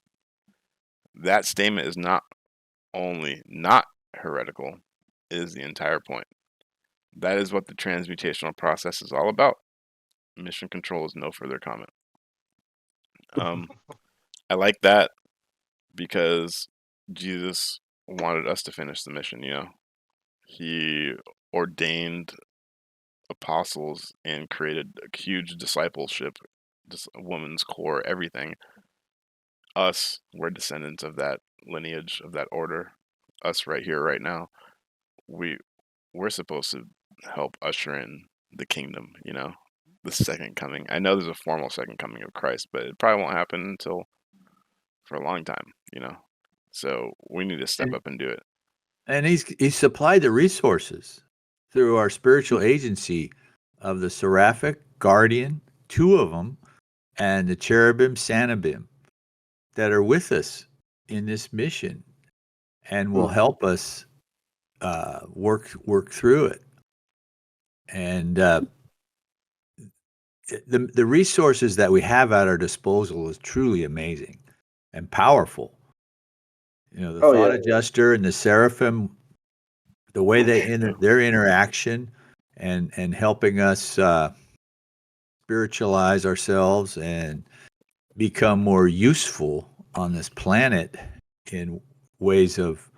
That statement is not only not heretical, it is the entire point. That is what the transmutational process is all about. Mission Control is no further comment. I like that because Jesus wanted us to finish the mission, He ordained apostles and created a huge discipleship, just a woman's core, everything. Us, we're descendants of that lineage, of that order. Us right here, right now. We we're supposed to help usher in the kingdom, the second coming. I know there's a formal second coming of Christ, but it probably won't happen until for a long time. So we need to step And up and do it. and he's supplied the resources through our spiritual agency of the Seraphic Guardian, two of them, and the Cherubim Sanabim that are with us in this mission and will help us work through it. And the resources that we have at our disposal is truly amazing and powerful. The Oh thought yeah. adjuster and the seraphim, the way their interaction and helping us spiritualize ourselves and become more useful on this planet in ways of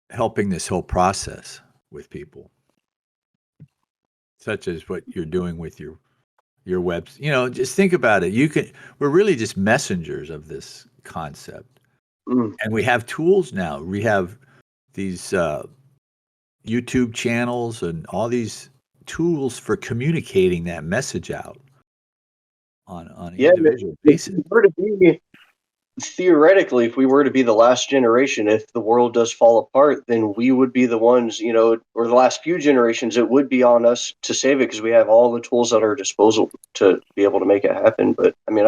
helping this whole process with people, such as what you're doing with your webs. Just think about it. We're really just messengers of this concept, Mm. and we have tools now. We have these YouTube channels and all these tools for communicating that message out on an Yeah. individual If basis. we were to be theoretically, if we were to be the last generation, if the world does fall apart, then we would be the ones, or the last few generations. It would be on us to save it because we have all the tools at our disposal to be able to make it happen. But I mean,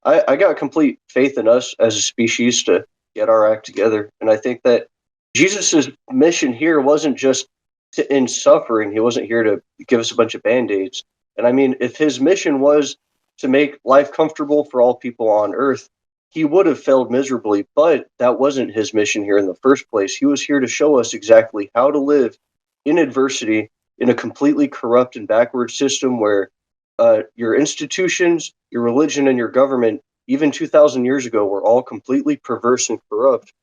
I got complete faith in us as a species to get our act together, and I think that Jesus's mission here wasn't just to end suffering. He wasn't here to give us a bunch of band-aids. And I mean, if his mission was to make life comfortable for all people on Earth, he would have failed miserably, but that wasn't his mission here in the first place. He was here to show us exactly how to live in adversity in a completely corrupt and backward system where your institutions, your religion, and your government, even 2,000 years ago, were all completely perverse and corrupt,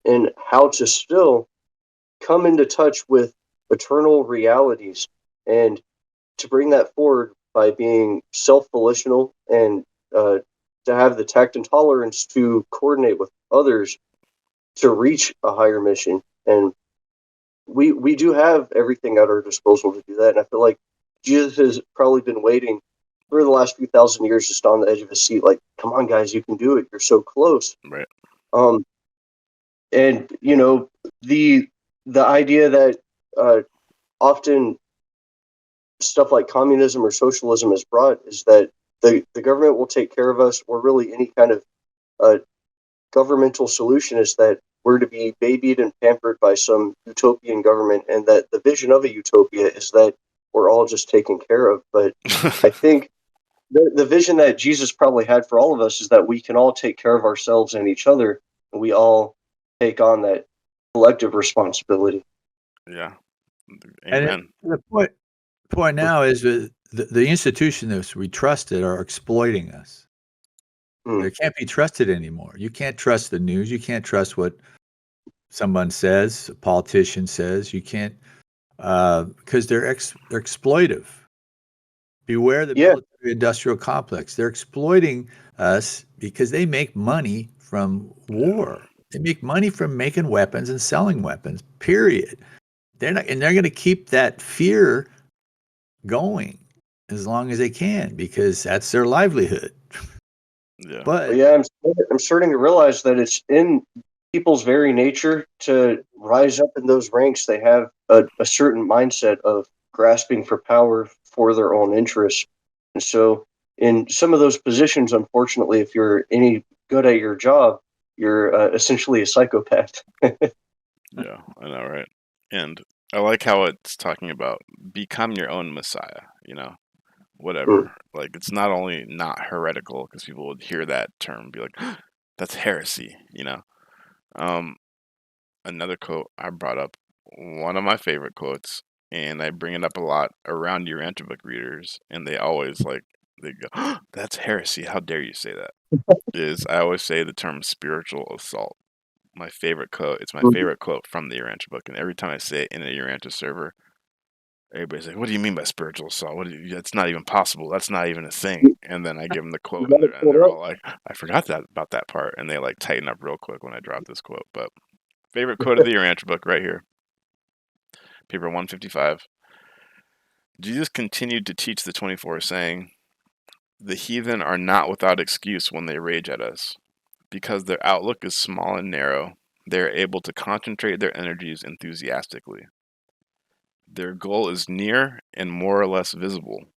and how to still come into touch with eternal realities and to bring that forward by being self-volitional and to have the tact and tolerance to coordinate with others to reach a higher mission. And we do have everything at our disposal to do that. And I feel like Jesus has probably been waiting for the last few thousand years, just on the edge of his seat, like, come on, guys, you can do it. You're so close. Right. And the idea that often stuff like communism or socialism is brought is that the government will take care of us, or really any kind of governmental solution is that we're to be babied and pampered by some utopian government, and that the vision of a utopia is that we're all just taken care of. But I think the vision that Jesus probably had for all of us is that we can all take care of ourselves and each other, and we all take on that collective responsibility. Yeah. And Amen. the point now is that the institutions we trusted are exploiting us. They can't be trusted anymore. You can't trust the news. You can't trust what someone says, a politician says. You can't, because they're exploitive. Beware the military-industrial complex. They're exploiting us because they make money from war. They make money from making weapons and selling weapons. Period. They're going to keep that fear going as long as they can, because that's their livelihood. Yeah. But yeah, I'm starting to realize that it's in people's very nature to rise up in those ranks. They have a certain mindset of grasping for power for their own interests. And so in some of those positions, unfortunately, if you're any good at your job, you're essentially a psychopath. Yeah, I know, right? And I like how it's talking about become your own Messiah, whatever. Like, it's not only not heretical, because people would hear that term and be like, that's heresy, Another quote I brought up, one of my favorite quotes, and I bring it up a lot around Urantia Book readers, and they always they go, that's heresy, how dare you say that? Is I always say the term spiritual assault. My favorite quote. It's my favorite quote from the Urantia Book, and every time I say it in a Urantia server, everybody's like, "What do you mean by spiritual assault? That's not even possible. That's not even a thing." And then I give them the quote, and they're all like, "I forgot about that part," and they tighten up real quick when I drop this quote. But favorite quote of the Urantia Book right here, paper 155. Jesus continued to teach the 24, saying, "The heathen are not without excuse when they rage at us. Because their outlook is small and narrow, they are able to concentrate their energies enthusiastically. Their goal is near and more or less visible,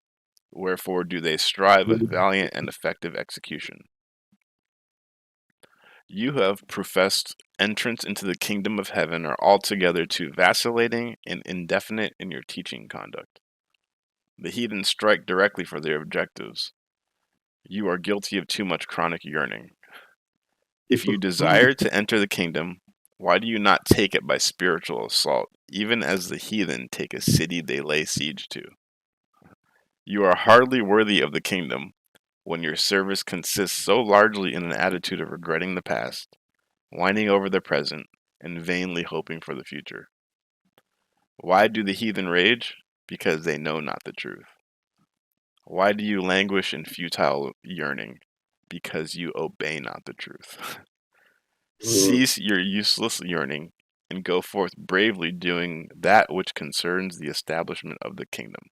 wherefore do they strive with valiant and effective execution. You who have professed entrance into the kingdom of heaven are altogether too vacillating and indefinite in your teaching conduct. The heathen strike directly for their objectives. You are guilty of too much chronic yearning. If you desire to enter the kingdom, why do you not take it by spiritual assault, even as the heathen take a city they lay siege to? You are hardly worthy of the kingdom when your service consists so largely in an attitude of regretting the past, whining over the present, and vainly hoping for the future. Why do the heathen rage? Because they know not the truth. Why do you languish in futile yearning? Because you obey not the truth. Cease your useless yearning and go forth bravely doing that which concerns the establishment of the kingdom.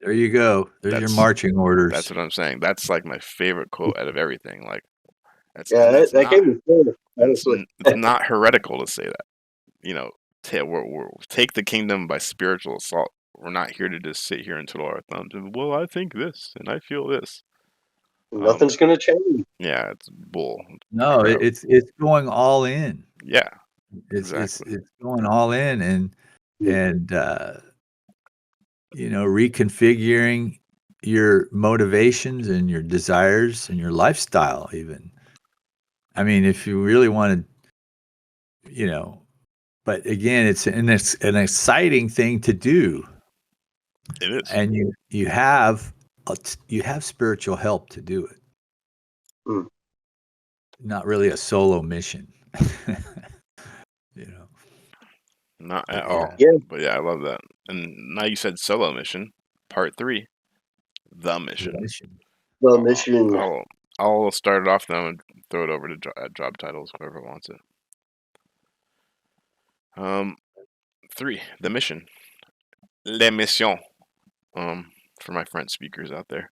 There you go. There's your marching orders. That's what I'm saying. That's my favorite quote out of everything. That's that gave me fear, it's not heretical to say that. Take the kingdom by spiritual assault. We're not here to just sit here and twiddle our thumbs and, well, I think this and I feel this. Nothing's going to change. Yeah, it's bull. No, it's going all in. Yeah, exactly. It's going all in and reconfiguring your motivations and your desires and your lifestyle even. I mean, if you really want to, but again, it's an exciting thing to do. It is. And you have spiritual help to do it. Not really a solo mission. Not at all. Yeah. But yeah, I love that. And now you said solo mission, part 3, the mission. The mission. I'll start it off now and throw it over to job titles, whoever wants it. 3, the mission. Les missions. for my French speakers out there.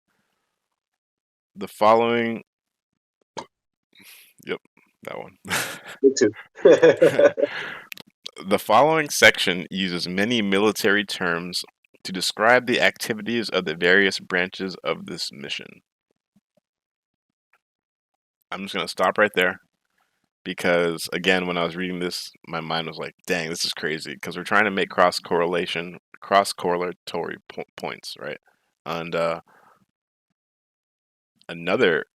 The following, yep, that one. Me too. The following section uses many military terms to describe the activities of the various branches of this mission. I'm just going to stop right there because, again, when I was reading this, my mind was like, dang, this is crazy because we're trying to make cross-correlatory points, right? And another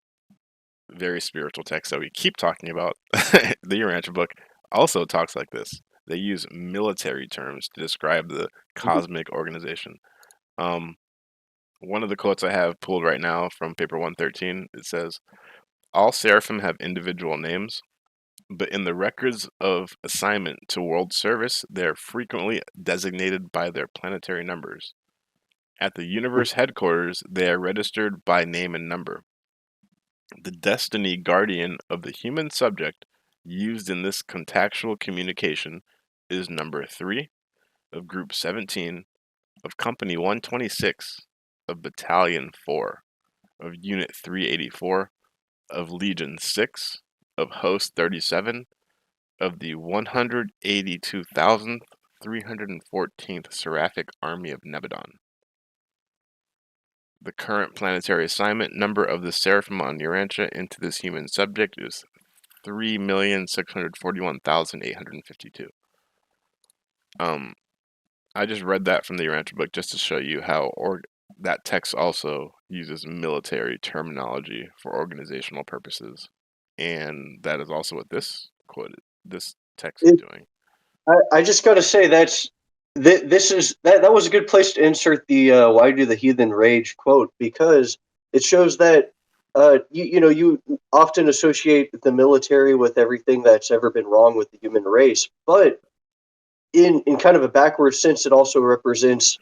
very spiritual text that we keep talking about, the Urantia Book, also talks like this. They use military terms to describe the cosmic organization. One of the quotes I have pulled right now from paper 113, it says, all seraphim have individual names, but in the records of assignment to world service, they are frequently designated by their planetary numbers. At the universe headquarters, they are registered by name and number. The destiny guardian of the human subject used in this contactual communication is number 3 of group 17 of company 126 of battalion 4 of unit 384 of legion 6 of host 37 of the 182,314th Seraphic Army of Nebadon. The current planetary assignment number of the Seraphim on Urantia into this human subject is 3,641,852. I just read that from the Urantia Book just to show you how that text also uses military terminology for organizational purposes, and that is also what this text is doing. I just got to say this is that was a good place to insert the "Why do the heathen rage" quote, because it shows that you often associate the military with everything that's ever been wrong with the human race, but in kind of a backwards sense, it also represents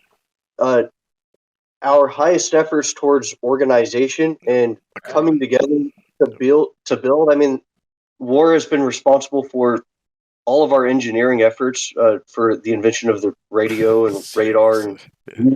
our highest efforts towards organization and coming together to build. I mean, war has been responsible for all of our engineering efforts for the invention of the radio and radar and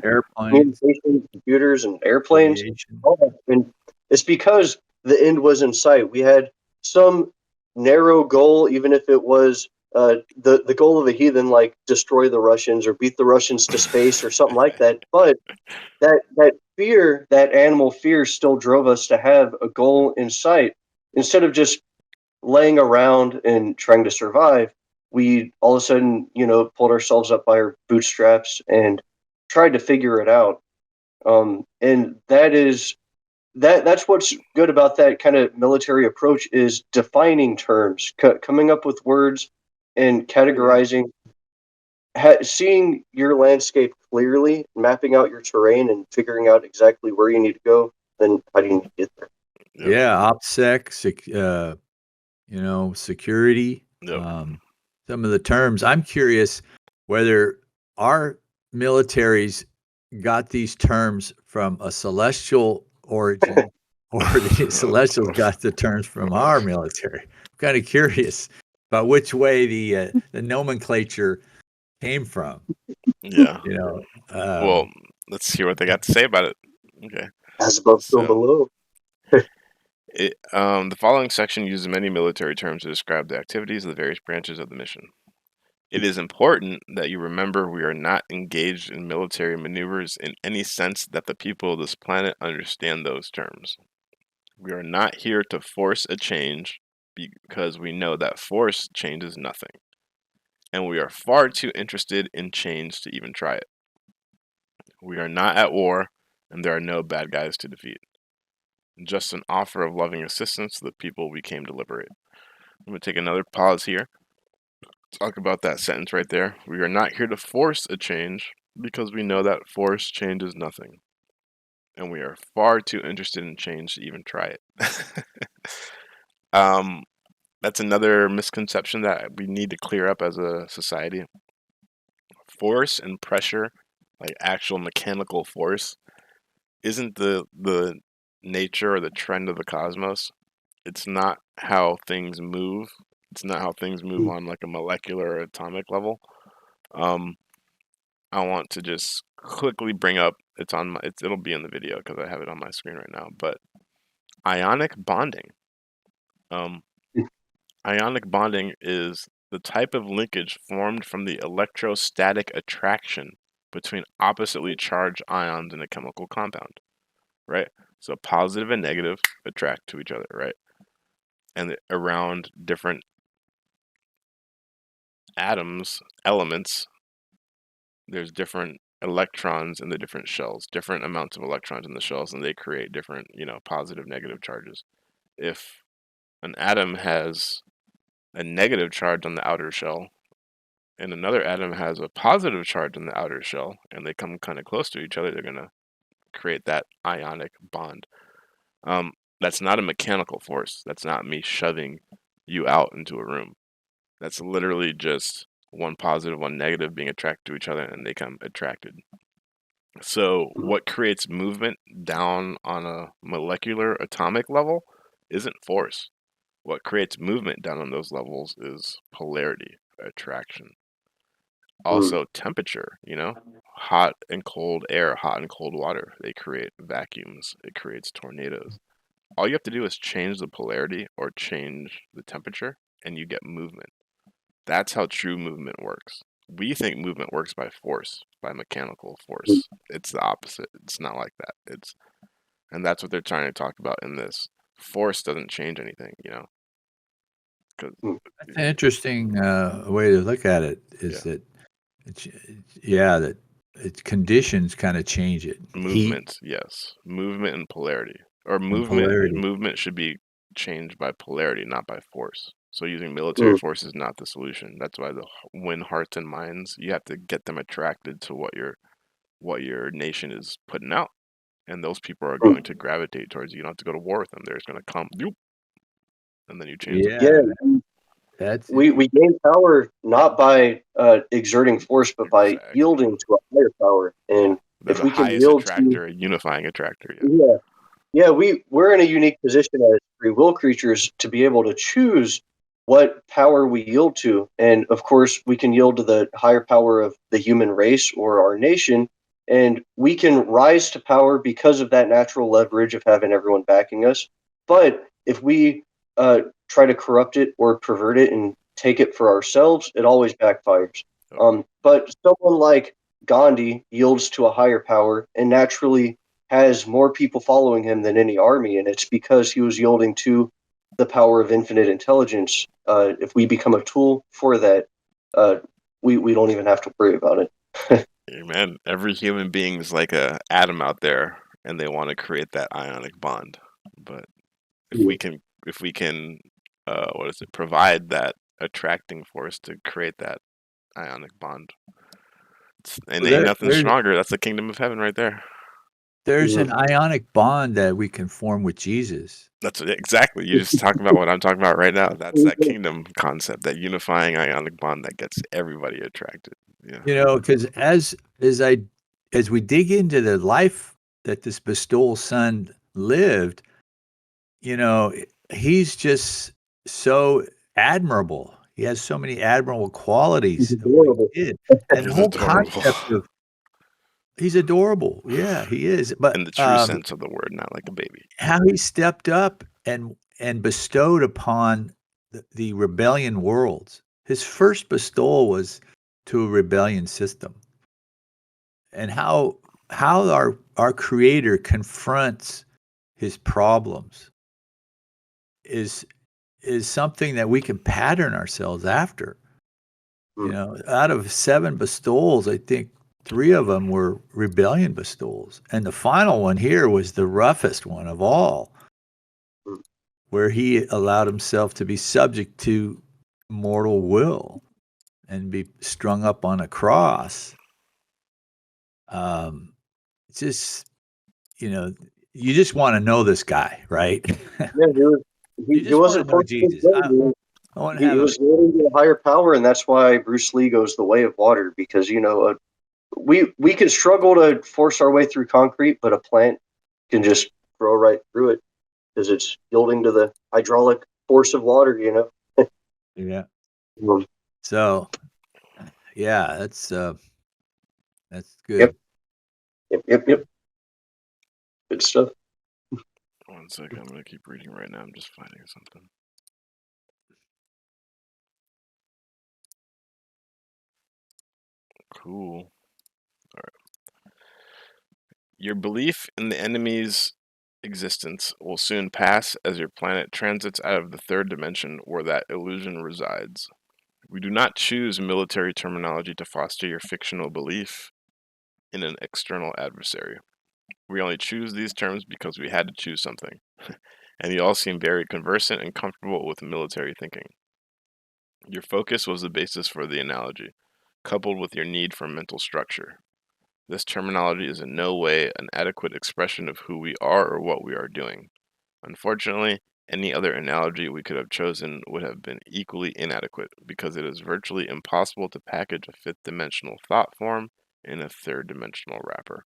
Airplanes, communication, computers and airplanes. aviation. All that. And it's because the end was in sight. We had some narrow goal, even if it was the goal of a heathen, like destroy the Russians or beat the Russians to space or something like that. But that fear, that animal fear, still drove us to have a goal in sight instead of just laying around and trying to survive. We all of a sudden, pulled ourselves up by our bootstraps and tried to figure it out. And that's what's good about that kind of military approach is defining terms, coming up with words and categorizing, seeing your landscape clearly, mapping out your terrain and figuring out exactly where you need to go. Then how do you need to get there? Yep. Yeah, OPSEC, security. Yep. Some of the terms. I'm curious whether our militaries got these terms from a celestial origin or the celestials got the terms from our military. I'm kind of curious about which way the nomenclature came from. Yeah. Well, let's hear what they got to say about it. Okay. As above, so So- below. The following section uses many military terms to describe the activities of the various branches of the mission. It is important that you remember we are not engaged in military maneuvers in any sense that the people of this planet understand those terms. We are not here to force a change because we know that force changes nothing. And we are far too interested in change to even try it. We are not at war, and there are no bad guys to defeat. Just an offer of loving assistance to the people we came to liberate. I'm going to take another pause here. Talk about that sentence right there. We are not here to force a change because we know that force changes nothing. And we are far too interested in change to even try it. That's another misconception that we need to clear up as a society. Force and pressure, like actual mechanical force, isn't the nature or the trend of the cosmos. It's not how things move. It's not how things move on like a molecular or atomic level. I want to just quickly bring up. It'll be in the video because I have it on my screen right now. But ionic bonding. Ionic bonding is the type of linkage formed from the electrostatic attraction between oppositely charged ions in a chemical compound, right? So positive and negative attract to each other, right? And around different elements, there's different electrons in the different shells, different amounts of electrons in the shells, and they create different, positive, negative charges. If an atom has a negative charge on the outer shell and another atom has a positive charge on the outer shell and they come kind of close to each other, they're going to create that ionic bond. That's not a mechanical force. That's not me shoving you out into a room. That's literally just one positive, one negative being attracted to each other and they come attracted. So what creates movement down on a molecular atomic level isn't force. What creates movement down on those levels is polarity, attraction. Also temperature, hot and cold air, hot and cold water, they create vacuums, it creates tornadoes. All you have to do is change the polarity or change the temperature and you get movement. That's how true movement works. We think movement works by force, by mechanical force. It's the opposite. It's not like that. And that's what they're trying to talk about in this. Force doesn't change anything, 'cause That's an interesting way to look at it. Is that its conditions kind of change it. movement, yes, movement and polarity, or polarity. movement should be changed by polarity, not by force. So using military force is not the solution. That's why the win hearts and minds, you have to get them attracted to what your nation is putting out, and those people are going to gravitate towards you. You don't have to go to war with them. They're just going to come, and then you change them. We gain power not by exerting force, but by yielding to a higher power. And They're if the we can highest yield attractor, a unifying attractor. we're in a unique position as free will creatures to be able to choose what power we yield to. And of course, we can yield to the higher power of the human race or our nation. And we can rise to power because of that natural leverage of having everyone backing us. But if we try to corrupt it or pervert it and take it for ourselves, it always backfires. But someone like Gandhi yields to a higher power and naturally has more people following him than any army, and it's because he was yielding to the power of infinite intelligence. If we become a tool for that, we don't even have to worry about it. Man, every human being is like a atom out there, and they want to create that ionic bond. But if we can, provide that attracting force to create that ionic bond, and ain't nothing stronger. That's the kingdom of heaven right there. There's an ionic bond that we can form with Jesus. That's exactly. You just talking about what I'm talking about right now. That's that kingdom concept, that unifying ionic bond that gets everybody attracted. Yeah. Because as we dig into the life that this bestowal son lived, he's just so admirable. He has so many admirable qualities. And the whole concept of he's adorable. Yeah, he is. But in the true sense of the word, not like a baby. How he stepped up and bestowed upon the rebellion worlds. His first bestowal was to a rebellion system. And how our creator confronts his problems is something that we can pattern ourselves after. Out of 7 bestowals, I think 3 of them were rebellion bestowals. And the final one here was the roughest one of all, where he allowed himself to be subject to mortal will and be strung up on a cross. It's just, you just want to know this guy, right? He wasn't know Jesus. He was leading to a higher power, and that's why Bruce Lee goes the way of water, because we can struggle to force our way through concrete, but a plant can just grow right through it because it's yielding to the hydraulic force of water. Yeah. So, yeah, that's That's good. Yep. Good stuff. 1 second, I'm gonna keep reading right now. I'm just finding something. Cool. All right. Your belief in the enemy's existence will soon pass as your planet transits out of the third dimension where that illusion resides. We do not choose military terminology to foster your fictional belief in an external adversary. We only choose these terms because we had to choose something. And you all seem very conversant and comfortable with military thinking. Your focus was the basis for the analogy, coupled with your need for mental structure. This terminology is in no way an adequate expression of who we are or what we are doing. Unfortunately, any other analogy we could have chosen would have been equally inadequate because it is virtually impossible to package a fifth dimensional thought form in a third dimensional wrapper.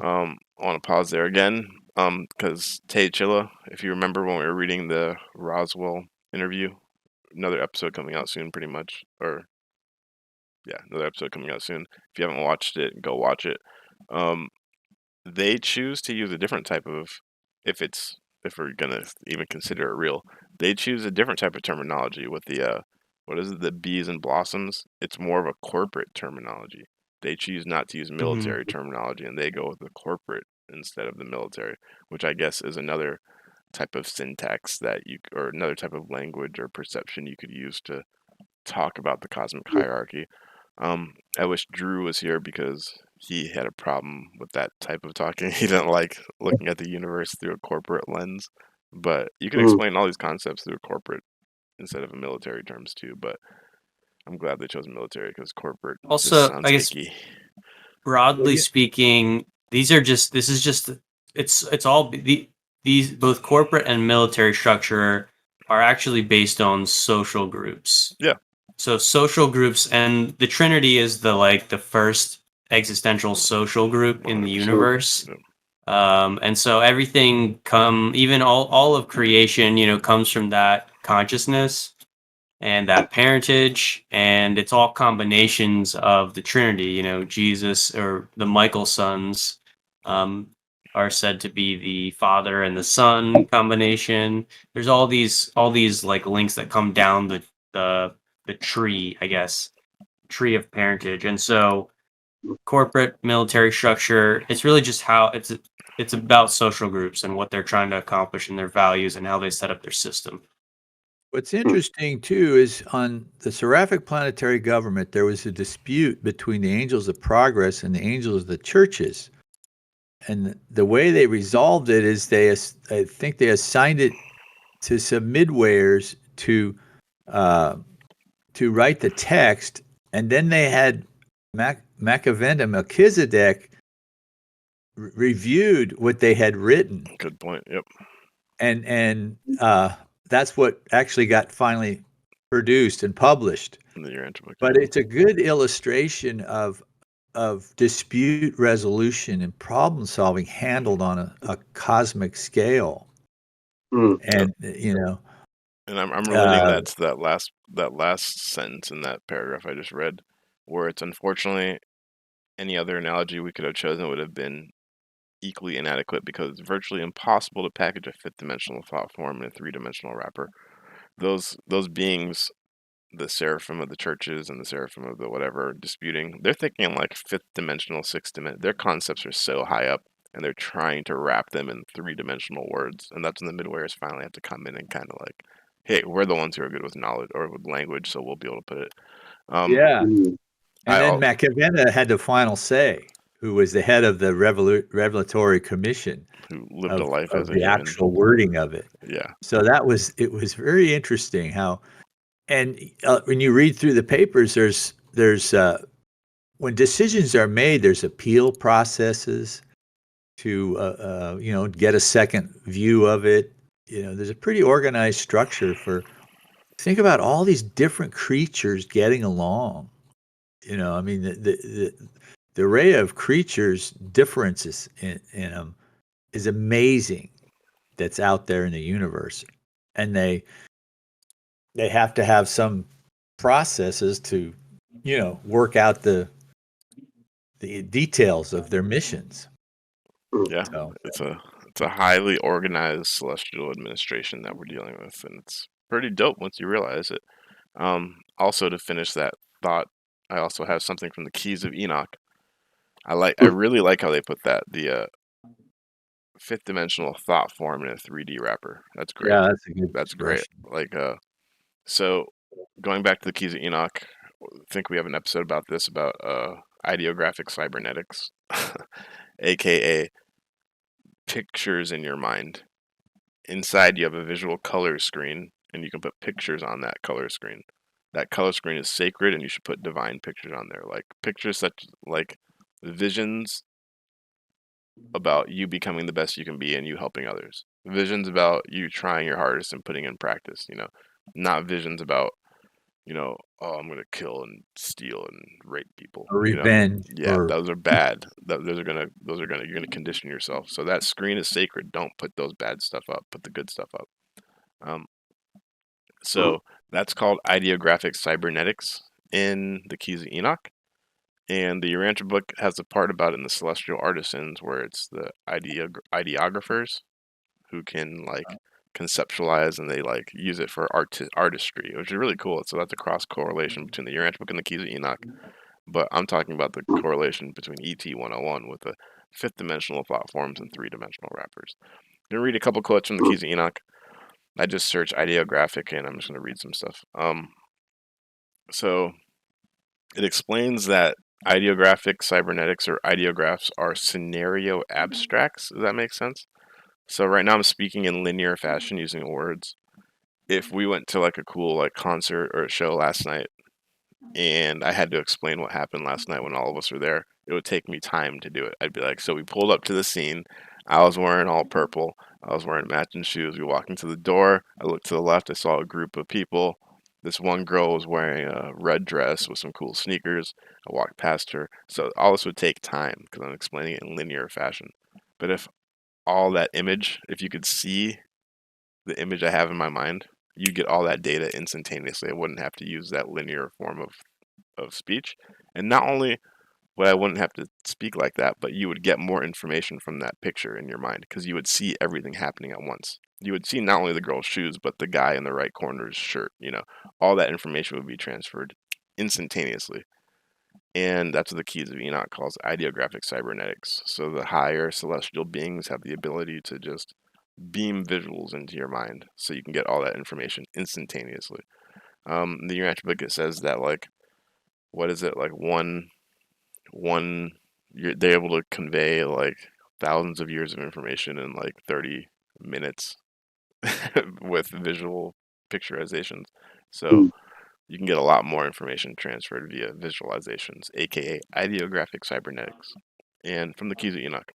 I want to pause there again because Tay Chilla, if you remember when we were reading the Roswell interview, another episode coming out soon, pretty much, or yeah, another episode coming out soon. If you haven't watched it, go watch it. They choose to use a different type of, if we're gonna even consider it real, they choose a different type of terminology with the what is it, the bees and blossoms? It's more of a corporate terminology. They choose not to use military terminology, and they go with the corporate instead of the military, which I guess is another type of syntax that or another type of language or perception you could use to talk about the cosmic hierarchy. I wish Drew was here because he had a problem with that type of talking. He didn't like looking at the universe through a corporate lens. But you can explain all these concepts through a corporate instead of a military terms too. But I'm glad they chose military because corporate Also, just sounds I guess icky. broadly speaking, these are just it's all these both corporate and military structure are actually based on social groups. Yeah. So social groups, and the Trinity is the first existential social group in the 100%. universe. Yeah. And so everything even all of creation, comes from that consciousness and that parentage, and it's all combinations of the Trinity. Jesus, or the Michael sons, are said to be the Father and the Son combination. There's all these like links that come down the tree, I guess, tree of parentage. And so corporate military structure, it's really just how it's about social groups and what they're trying to accomplish and their values and how they set up their system. What's interesting too is on the Seraphic Planetary Government, there was a dispute between the Angels of Progress and the Angels of the Churches. And the way they resolved it is I think they assigned it to some midwayers to write the text, and then they had Macavenda Melchizedek reviewed what they had written. Good point. Yep. And that's what actually got finally produced and published. In the Urantia Book. But it's a good illustration of dispute resolution and problem solving handled on a cosmic scale. And and I'm relating that to that last sentence in that paragraph I just read, where it's unfortunately any other analogy we could have chosen would have been equally inadequate because it's virtually impossible to package a fifth dimensional thought form in a three-dimensional wrapper. Those beings, the seraphim of the churches and the seraphim of the whatever disputing, they're thinking like fifth dimensional, sixth dimensional. Their concepts are so high up, and they're trying to wrap them in three-dimensional words. And that's when the midwayers finally have to come in and kind of like, hey, we're the ones who are good with knowledge or with language, so we'll be able to put it. Yeah. And then Macavenda had the final say, who was the head of the Revelatory Commission, who lived a life of as a the human. actual wording of it. Yeah. So it was very interesting how, and when you read through the papers, there's when decisions are made, there's appeal processes to get a second view of it. There's a pretty organized structure for. Think about all these different creatures getting along. I mean, the array of creatures differences in them is amazing. That's out there in the universe, and they have to have some processes to work out the the details of their missions. Yeah, So it's a highly organized celestial administration that we're dealing with, and it's pretty dope once you realize it. Also, to finish that thought, I also have something from the Keys of Enoch. I really like how they put that, the fifth dimensional thought form in a 3D wrapper. That's great. yeah, that's a good That's great. expression. Like, so going back to the Keys of Enoch, I think we have an episode about this, about ideographic cybernetics, aka pictures in your mind. Inside, you have a visual color screen, and you can put pictures on that color screen. That color screen is sacred, and you should put divine pictures on there, like pictures such like visions about you becoming the best you can be and you helping others. Visions about you trying your hardest and putting in practice, not visions about, oh, I'm gonna kill and steal and rape people. Or revenge, Yeah, or those are bad. You're gonna condition yourself. So that screen is sacred. Don't put those bad stuff up. Put the good stuff up. Um, so that's called ideographic cybernetics in the Keys of Enoch. And the Urantia book has a part about it in the Celestial Artisans, where it's the ideographers who can like conceptualize, and they like use it for artistry, which is really cool. So that's a cross correlation between the Urantia book and the Keys of Enoch. But I'm talking about the correlation between ET 101 with the fifth dimensional thought forms and 3-dimensional wrappers. I'm gonna read a couple quotes from the Keys of Enoch. I just searched ideographic, and I'm just gonna read some stuff. So it explains that ideographic cybernetics, or ideographs, are scenario abstracts. Does that make sense? So right now I'm speaking in linear fashion using words. If we went to like a cool like concert or a show last night, and I had to explain what happened last night when all of us were there, it would take me time to do it. I'd be like, so we pulled up to the scene. I was wearing all purple. I was wearing matching shoes. We walked into the door. I looked to the left. I saw a group of people. This one girl was wearing a red dress with some cool sneakers. I walked past her. So all this would take time because I'm explaining it in linear fashion. But if all that image, if you could see the image I have in my mind, you get all that data instantaneously. I wouldn't have to use that linear form of speech. And not only would I wouldn't have to speak like that, but you would get more information from that picture in your mind because you would see everything happening at once. You would see not only the girl's shoes, but the guy in the right corner's shirt. All that information would be transferred instantaneously. And that's what the Keys of Enoch calls ideographic cybernetics. So the higher celestial beings have the ability to just beam visuals into your mind so you can get all that information instantaneously. The Urantia book, it says that like, what is it, like they're able to convey like thousands of years of information in like 30 minutes with visual picturizations. So you can get a lot more information transferred via visualizations, aka ideographic cybernetics. And from the Keys of Enoch,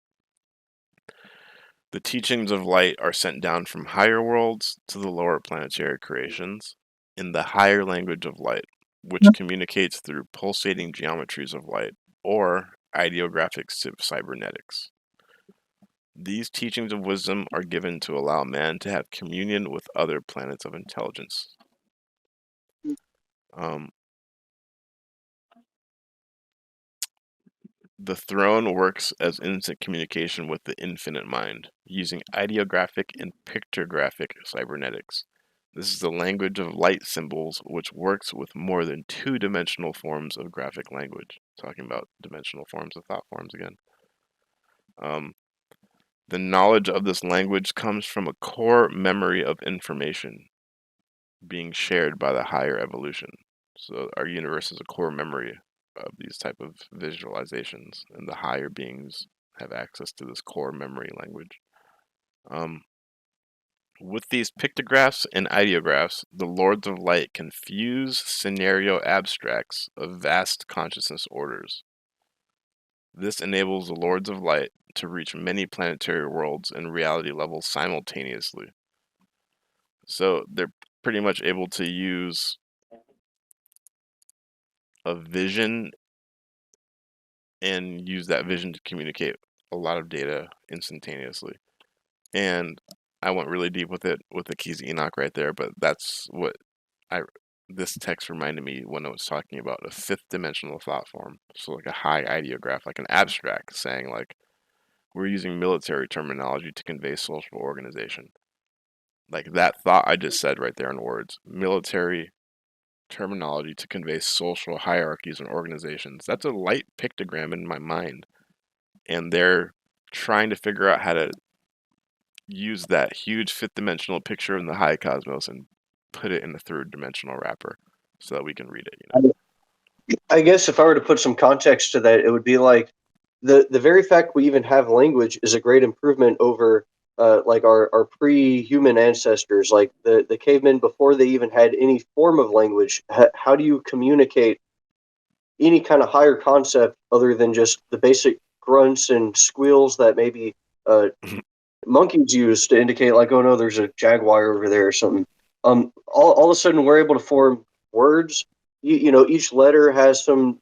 the teachings of light are sent down from higher worlds to the lower planetary creations in the higher language of light, which communicates through pulsating geometries of light, or ideographic cybernetics. These teachings of wisdom are given to allow man to have communion with other planets of intelligence. The throne works as instant communication with the infinite mind, using ideographic and pictographic cybernetics. This is the language of light symbols, which works with more than 2-dimensional forms of graphic language. Talking about dimensional forms of thought forms again. The knowledge of this language comes from a core memory of information being shared by the higher evolution. So our universe is a core memory of these type of visualizations, and the higher beings have access to this core memory language. With these pictographs and ideographs, the Lords of Light can fuse scenario abstracts of vast consciousness orders. This enables the Lords of Light to reach many planetary worlds and reality levels simultaneously. So they're pretty much able to use a vision and use that vision to communicate a lot of data instantaneously. And I went really deep with it with the Keys of Enoch right there, but that's what this text reminded me when I was talking about a fifth dimensional thought form. So like a high ideograph, like an abstract saying like, we're using military terminology to convey social organization. Like that thought I just said right there in words. Military terminology to convey social hierarchies and organizations. That's a light pictogram in my mind. And they're trying to figure out how to use that huge fifth dimensional picture in the high cosmos and put it in the third dimensional wrapper so that we can read it, I guess if I were to put some context to that, it would be like the very fact we even have language is a great improvement over like our pre-human ancestors, like the cavemen before they even had any form of language. How do you communicate any kind of higher concept other than just the basic grunts and squeals that maybe monkeys use to indicate like, oh no, there's a jaguar over there or something. All of a sudden we're able to form words. You know, each letter has some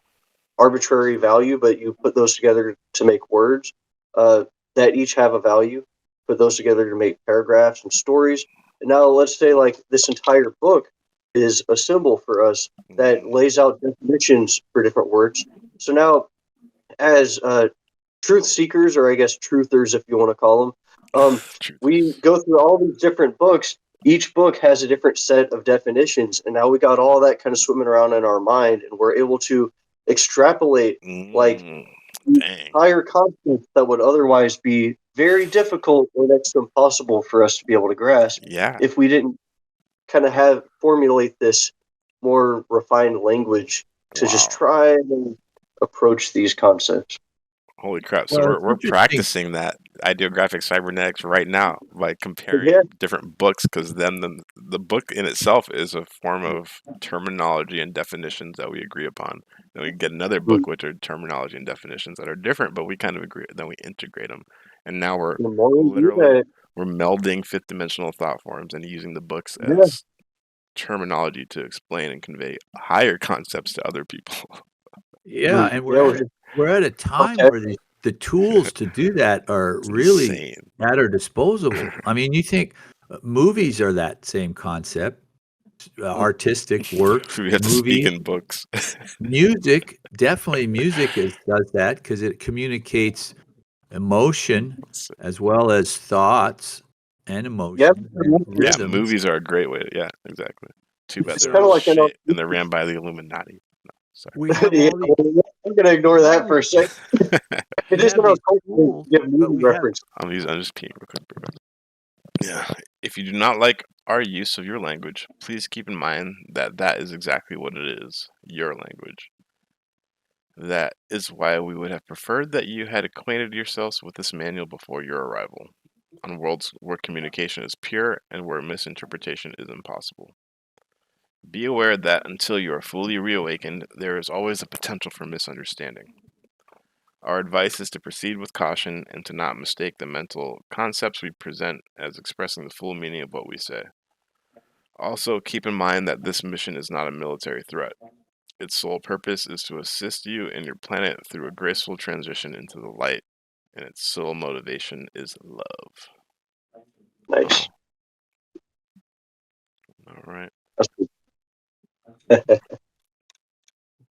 arbitrary value, but you put those together to make words that each have a value. Put those together to make paragraphs and stories. And now let's say like this entire book is a symbol for us that lays out definitions for different words. So now, as truth seekers, or I guess truthers, if you want to call them, we go through all these different books. Each book has a different set of definitions, and now we got all that kind of swimming around in our mind, and we're able to extrapolate like Dang. higher concepts that would otherwise be very difficult or next to impossible for us to be able to grasp Yeah. if we didn't kind of have formulate this more refined language to just Wow. try and approach these concepts. Holy crap. So Well, we're it's interesting. practicing that ideographic cybernetics right now by comparing Yeah. different books, because then the book in itself is a form of terminology and definitions that we agree upon. Then we get another book which are terminology and definitions that are different, but we kind of agree. Then we integrate them, and now we're The more we do literally that, we're melding fifth dimensional thought forms and using the books yeah. as terminology to explain and convey higher concepts to other people. Yeah, and Yeah, we're at a time okay. where the tools to do that are really Insane. at our disposable. I mean, you think movies are that same concept, artistic works, We have to speak movies, in books. music. Definitely, music does that because it communicates emotion as well as thoughts and emotion and Yeah, Yeah, rhythms. movies are a great way. Yeah, exactly. Too bad it's they're kind all of like shit and they're ran by the Illuminati. No, sorry. We have yeah, all these. I'm gonna ignore that for a second. It We is have in our these culture to tools, give but movie we have reference. I'm just peeing real quick. Bro. Yeah. If you do not like our use of your language, please keep in mind that that is exactly what it is, your language. That is why we would have preferred that you had acquainted yourselves with this manual before your arrival, on worlds where communication is pure and where misinterpretation is impossible. Be aware that until you are fully reawakened, there is always a potential for misunderstanding. Our advice is to proceed with caution and to not mistake the mental concepts we present as expressing the full meaning of what we say. Also, keep in mind that this mission is not a military threat. Its sole purpose is to assist you and your planet through a graceful transition into the light, and its sole motivation is love. Nice. All right. That's good.